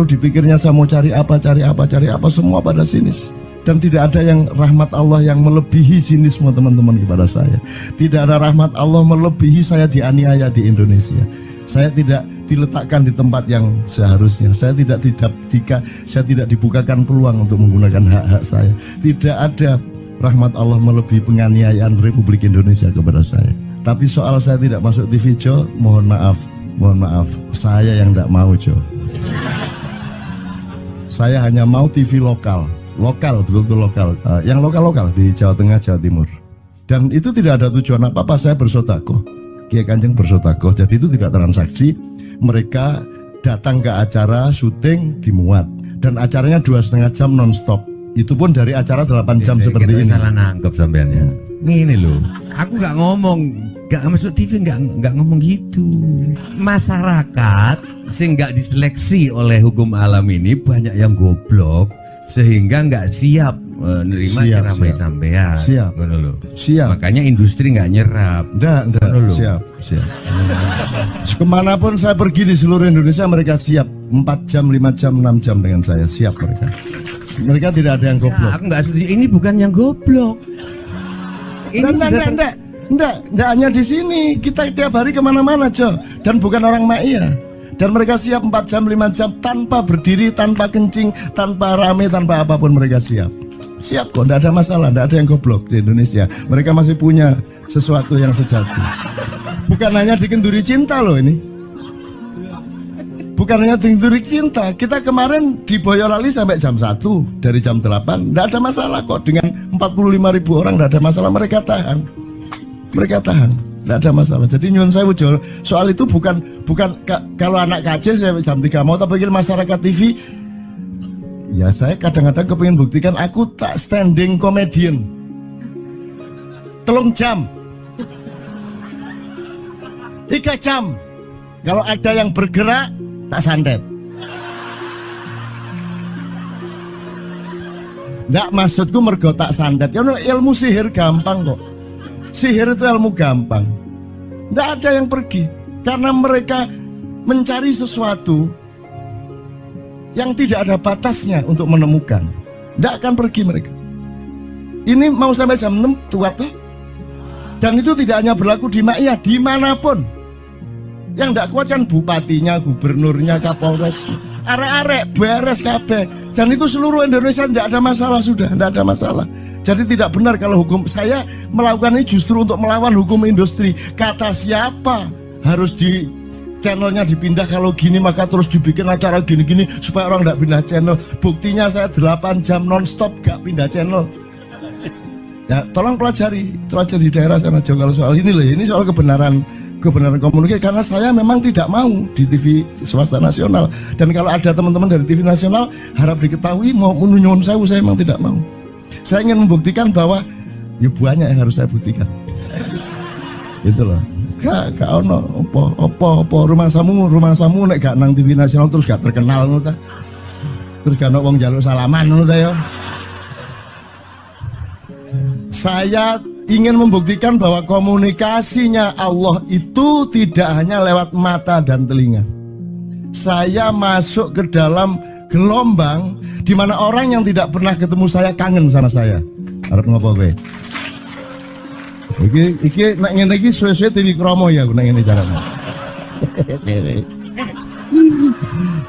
Speaker 3: dipikirnya saya mau cari apa semua pada sinis. Dan tidak ada yang rahmat Allah yang melebihi sinisme teman-teman kepada saya. Tidak ada rahmat Allah melebihi saya dianiaya di Indonesia. Saya tidak diletakkan di tempat yang seharusnya. Saya tidak dibukakan peluang untuk menggunakan hak-hak saya. Tidak ada rahmat Allah melebihi penganiayaan Republik Indonesia kepada saya. Tapi soal saya tidak masuk TV Jo, mohon maaf, saya yang tidak mau Jo. Saya hanya mau TV lokal, betul-betul lokal, yang lokal di Jawa Tengah, Jawa Timur. Dan itu tidak ada tujuan apa-apa, saya bersodakoh, Kiai Kanjeng bersodakoh, jadi itu tidak transaksi. Mereka datang ke acara syuting dimuat, dan acaranya 2,5 jam non-stop. Itu pun dari acara 8 jam seperti ini.
Speaker 4: Salah nangkep sampean ya. Ini loh, aku nggak ngomong, nggak masuk TV, nggak ngomong gitu. Masyarakat sing nggak diseleksi oleh hukum alam ini banyak yang goblok sehingga nggak siap menerima ceramah sampean.
Speaker 3: Siap.
Speaker 4: Makanya industri nggak nyerap.
Speaker 3: Nggak. Siap. Kemanapun saya pergi di seluruh Indonesia mereka siap 4 jam, 5 jam, 6 jam dengan saya, siap mereka. Mereka tidak ada yang goblok.
Speaker 4: Aku nggak setuju. Ini bukan yang goblok. Ini
Speaker 3: Enggak hanya di sini. Kita tiap hari kemana-mana, Jo. Dan bukan orang Ma'iyah. Dan mereka siap 4 jam, 5 jam tanpa berdiri, tanpa kencing, tanpa rame, tanpa apapun mereka siap. Siap kok, enggak ada masalah, enggak ada yang goblok di Indonesia. Mereka masih punya sesuatu yang sejati. Bukan hanya dikenduri cinta loh ini. Bukan hanya dikenduri cinta. Kita kemarin di Boyolali sampai jam 1, dari jam 8. Enggak ada masalah kok, dengan 45.000 orang enggak ada masalah, mereka tahan. Tidak ada masalah. Jadi nyuwun sewu soal itu bukan kalau anak KJ saya jam 3 mau tak pikir masyarakat TV. Ya saya kadang-kadang kepingin buktikan aku tak standing comedian. 3 jam 3 jam. Kalau ada yang bergerak tak santet. Nggak, maksudku mergo tak santet. Ya ilmu sihir gampang kok. Sihir itu ilmu gampang. Tidak ada yang pergi karena mereka mencari sesuatu yang tidak ada batasnya untuk menemukan. Tidak akan pergi mereka. Ini mau sampai jam 6 tuat tuh. Dan itu tidak hanya berlaku di Ma'iyah, dimanapun. Yang tidak kuat kan bupatinya, gubernurnya, kapolres, arek-arek beres kabeh. Dan itu seluruh Indonesia tidak ada masalah sudah, tidak ada masalah. Jadi tidak benar kalau hukum saya melakukan ini justru untuk melawan hukum industri. Kata siapa harus di channelnya dipindah, kalau gini maka terus dibikin acara gini-gini supaya orang tidak pindah channel. Buktinya saya 8 jam non-stop gak pindah channel. Ya tolong pelajari di daerah sana Jo kalau soal ini loh. Ini soal kebenaran komunikasi, karena saya memang tidak mau di TV swasta nasional. Dan kalau ada teman-teman dari TV nasional harap diketahui mau nyuwun sewu, saya memang tidak mau. Saya ingin membuktikan bahwa ya banyak yang harus saya buktikan. Itu loh. Gak ono apa rumah samu nek gak nang TV nasional terus gak terkenal ngono ta. Terus kan wong njaluk salaman ngono ta ya. Saya ingin membuktikan bahwa komunikasinya Allah itu tidak hanya lewat mata dan telinga. Saya masuk ke dalam gelombang di mana orang yang tidak pernah ketemu saya kangen sama saya. Arep ngopo kowe? Iki nek ngene iki suwe-suwe TV kromo ya aku nek ngene carane.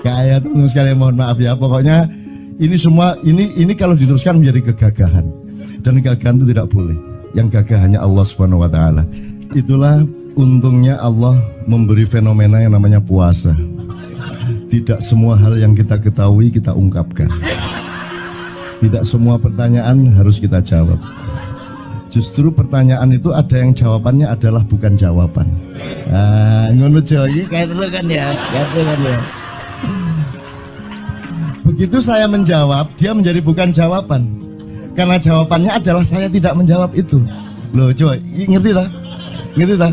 Speaker 3: Kayak tuh sekali mohon maaf ya, pokoknya ini semua ini kalau diteruskan menjadi kegagahan, dan kegagahan itu tidak boleh. Yang gagah hanya Allah Subhanahu wa taala. Itulah untungnya Allah memberi fenomena yang namanya puasa. Tidak semua hal yang kita ketahui kita ungkapkan. Tidak semua pertanyaan harus kita jawab. Justru pertanyaan itu ada yang jawabannya adalah bukan jawaban. Ngono iki kayak terus kan ya. Begitu saya menjawab, dia menjadi bukan jawaban. Karena jawabannya adalah saya tidak menjawab itu. Loh coba, ngerti tak? Ngerti tak?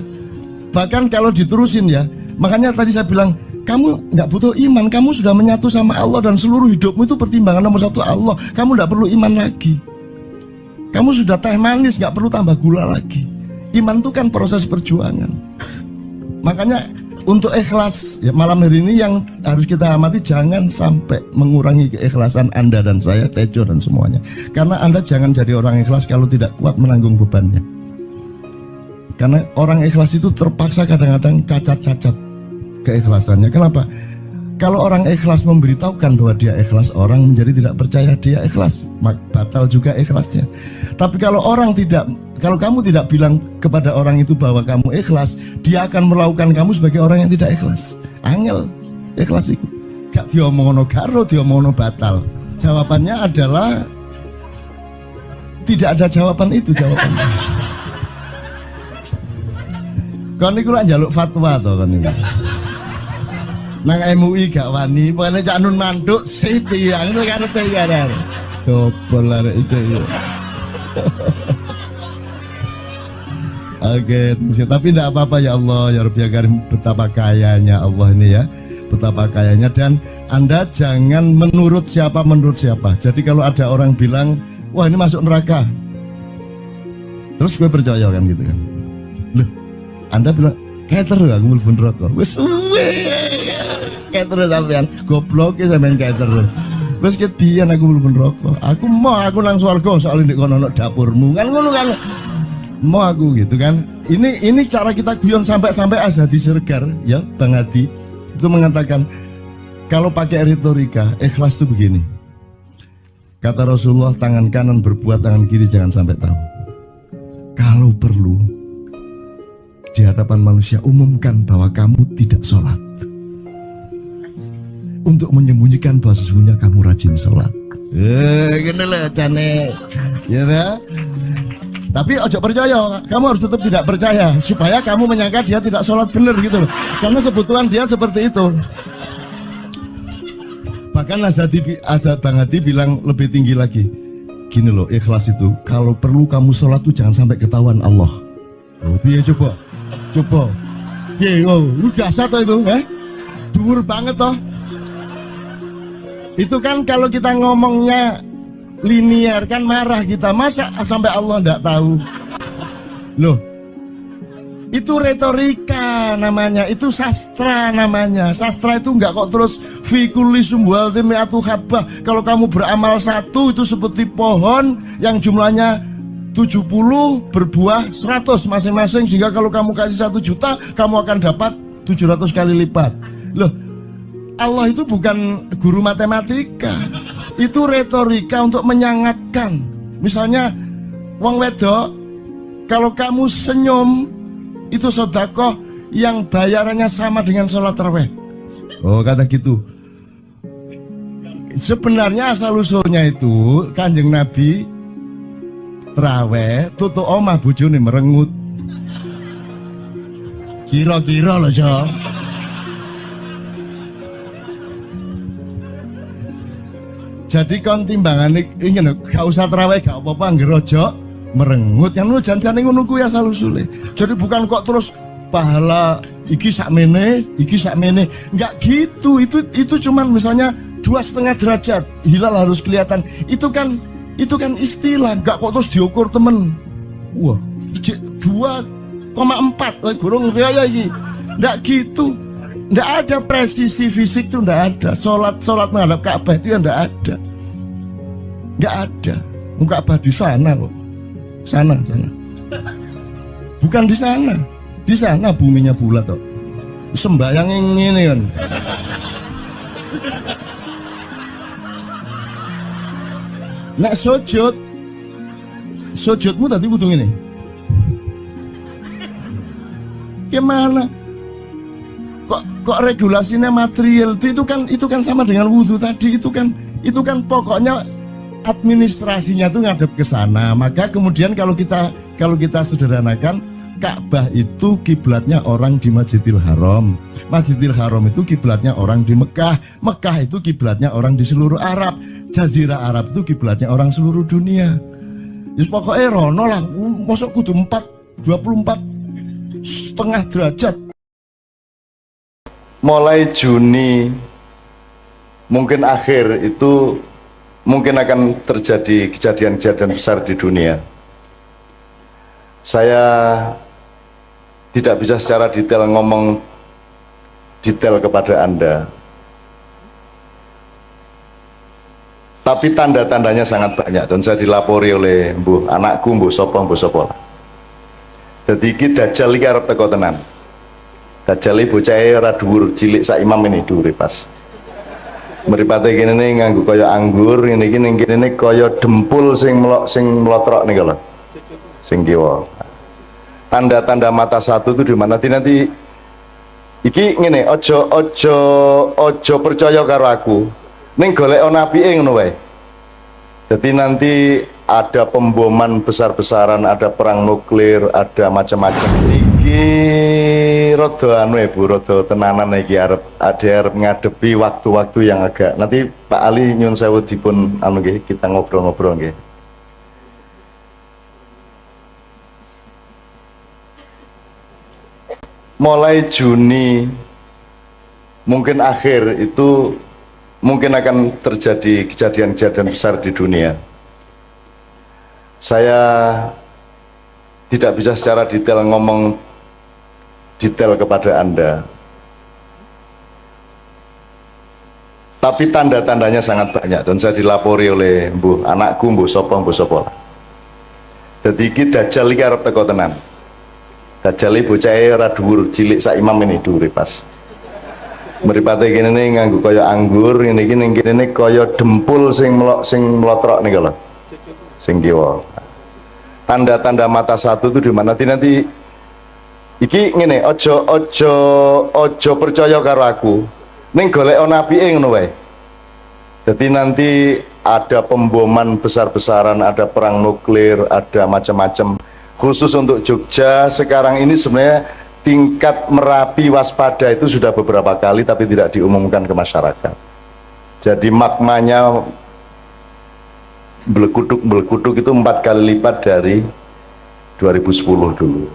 Speaker 3: Bahkan kalau diterusin ya, makanya tadi saya bilang, kamu nggak butuh iman, kamu sudah menyatu sama Allah dan seluruh hidupmu itu pertimbangan nomor satu Allah. Kamu nggak perlu iman lagi. Kamu sudah teh manis, nggak perlu tambah gula lagi. Iman itu kan proses perjuangan. Makanya untuk ikhlas ya, malam hari ini yang harus kita amati, jangan sampai mengurangi keikhlasan Anda dan saya, Tejo dan semuanya. Karena Anda jangan jadi orang ikhlas kalau tidak kuat menanggung bebannya. Karena orang ikhlas itu terpaksa kadang-kadang cacat-cacat keikhlasannya. Kenapa? Kalau orang ikhlas memberitahukan bahwa dia ikhlas, orang menjadi tidak percaya dia ikhlas, batal juga ikhlasnya. Tapi kalau kamu tidak bilang kepada orang itu bahwa kamu ikhlas, dia akan melakukan kamu sebagai orang yang tidak ikhlas. Angel ikhlas itu. Gak diomongono karo, diomongono batal. Jawabannya adalah tidak ada jawaban itu jawabannya. Kon niku lak njaluk fatwa to kon niku. Nang MUI gak wani, pokoknya Cak Nun mantuk sip ya, ngono karepe ya. Coba arek itu ya. Oke, tapi tidak apa-apa ya Allah, ya Rabbi ya Karim, betapa kayanya Allah ini ya, betapa kayanya. Dan Anda jangan menurut siapa. Jadi kalau ada orang bilang, wah ini masuk neraka, terus gue percaya kan gitu kan. Loh, Anda bilang, kater aku mlebu neraka. Wis kater sampean, goblok ya sampean kater. Wis ket biyen aku mlebu neraka. Aku nang swarga soal ndek kono dapurmu. Kan ngono kan. Mau aku gitu kan. Ini cara kita guyon sampai Azhadi Sergar ya, Bang Hadi itu mengatakan kalau pakai retorika ikhlas itu begini. Kata Rasulullah, tangan kanan berbuat, tangan kiri jangan sampai tahu. Kalau perlu di hadapan manusia umumkan bahwa kamu tidak sholat, untuk menyembunyikan bahwa sesungguhnya kamu rajin sholat. Gini lah cane, ya dah. Tapi ojo percaya, kamu harus tetap tidak percaya supaya kamu menyangka dia tidak sholat benar gitu loh. Karena kebutuhan dia seperti itu. Bahkan Bang Hadi bilang lebih tinggi lagi. Gini loh, ikhlas itu kalau perlu kamu sholat tuh jangan sampai ketahuan Allah. Oh, biar coba. Lu jasa toh itu, dhuwur banget toh. Itu kan kalau kita ngomongnya linear kan marah kita, masa sampai Allah enggak tahu. Loh, itu retorika namanya, itu sastra namanya. Sastra itu enggak kok terus fi kulli sumbuhatin mi'atu habbah. Kalau kamu beramal satu itu seperti pohon yang jumlahnya 70 berbuah 100 masing-masing, sehingga kalau kamu kasih 1 juta kamu akan dapat 700 kali lipat. Loh, Allah itu bukan guru matematika, itu retorika untuk menyangatkan. Misalnya wong wedok, kalau kamu senyum itu sedekah yang bayarannya sama dengan sholat tarawih. Oh, kata gitu. Sebenarnya asal usulnya itu Kanjeng Nabi traweh tutuk omah bojone merengut. Kira-kira loh Jo. Jadi kon timbangane ingin gak usah traweh gak apa-apa ngerojo merengut yang lu janjane ngono kuwi asal usule. Jadi bukan kok terus pahala iki sakmene, enggak gitu. Itu cuman misalnya 2,5 derajat hilal harus kelihatan. Itu kan istilah, nggak kok terus diukur temen. Wah, 2,4 gurung raya ini, nggak gitu. Nggak ada presisi fisik tuh, nggak ada. Sholat menghadap Ka'bah itu ya nggak ada, nggak ada. Ka'bah di sana kok, sana. Bukan di sana buminya bulat kok. Sembayang ini kan. Nek sujudmu tadi butuh ini. Gimana? Kok regulasinya material itu kan sama dengan wudhu tadi, itu kan pokoknya administrasinya tuh ngadep ke sana. Maka kemudian kalau kita sederhanakan, Ka'bah itu kiblatnya orang di Masjidil Haram. Masjidil Haram itu kiblatnya orang di Mekah. Mekah itu kiblatnya orang di seluruh Arab. Jazirah Arab itu kiblatnya orang seluruh dunia. Yus pokoknya rono lah, masuk kudu 24,5 derajat.
Speaker 1: Mulai Juni mungkin akhir itu mungkin akan terjadi kejadian-kejadian besar di dunia. Saya tidak bisa secara detail ngomong detail kepada Anda, tapi tanda-tandanya sangat banyak dan saya dilapori oleh anakku Mbuh Sopo. Jadi iki Dajjal iki arep teko tenan. Dajjal iki bocahe ra dhuwur, cilik sak imam ini dhuwure pas. Mripate kene nganggo kaya anggur, ngene iki ning kene kaya dempul sing mlotrok nih kalau. Sing kiwa. Tanda-tanda mata satu itu di mana? Nanti iki ngene, ojo percaya karo aku. Ning golek apike ngono wae. Jadi nanti ada pemboman besar-besaran, ada perang nuklir, ada macam-macam. Iki rada rada tenanan iki arep ngadepi waktu-waktu yang agak. Nanti Pak Ali nyun sewu dipun nggih, kita ngobrol-ngobrol nggih. Mulai Juni mungkin akhir itu mungkin akan terjadi kejadian-kejadian besar di dunia. Saya tidak bisa secara detail ngomong detail kepada Anda, tapi tanda-tandanya sangat banyak dan saya dilapori oleh anakku Mbuh Sopo. Jadi iki Dajjal iki arep teko tenan. Dajjal iki bocahe ra dhuwur, cilik sak imam ini dhuwure pas. Mripate kene nganggo kaya anggur, ngene iki ning kene kaya dempul sing mlotrok nih kalau. Sing kiwa. Tanda-tanda mata satu itu di mana? Nanti iki ngene, ojo percaya karo aku. Ning golek apike ngono wae. Jadi nanti ada pemboman besar-besaran, ada perang nuklir, ada macam-macam. Khusus untuk Jogja sekarang ini sebenarnya tingkat Merapi waspada itu sudah beberapa kali tapi tidak diumumkan ke masyarakat. Jadi magmanya belekuduk itu 4 kali lipat dari 2010 dulu.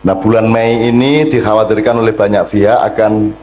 Speaker 1: Nah bulan Mei ini dikhawatirkan oleh banyak pihak akan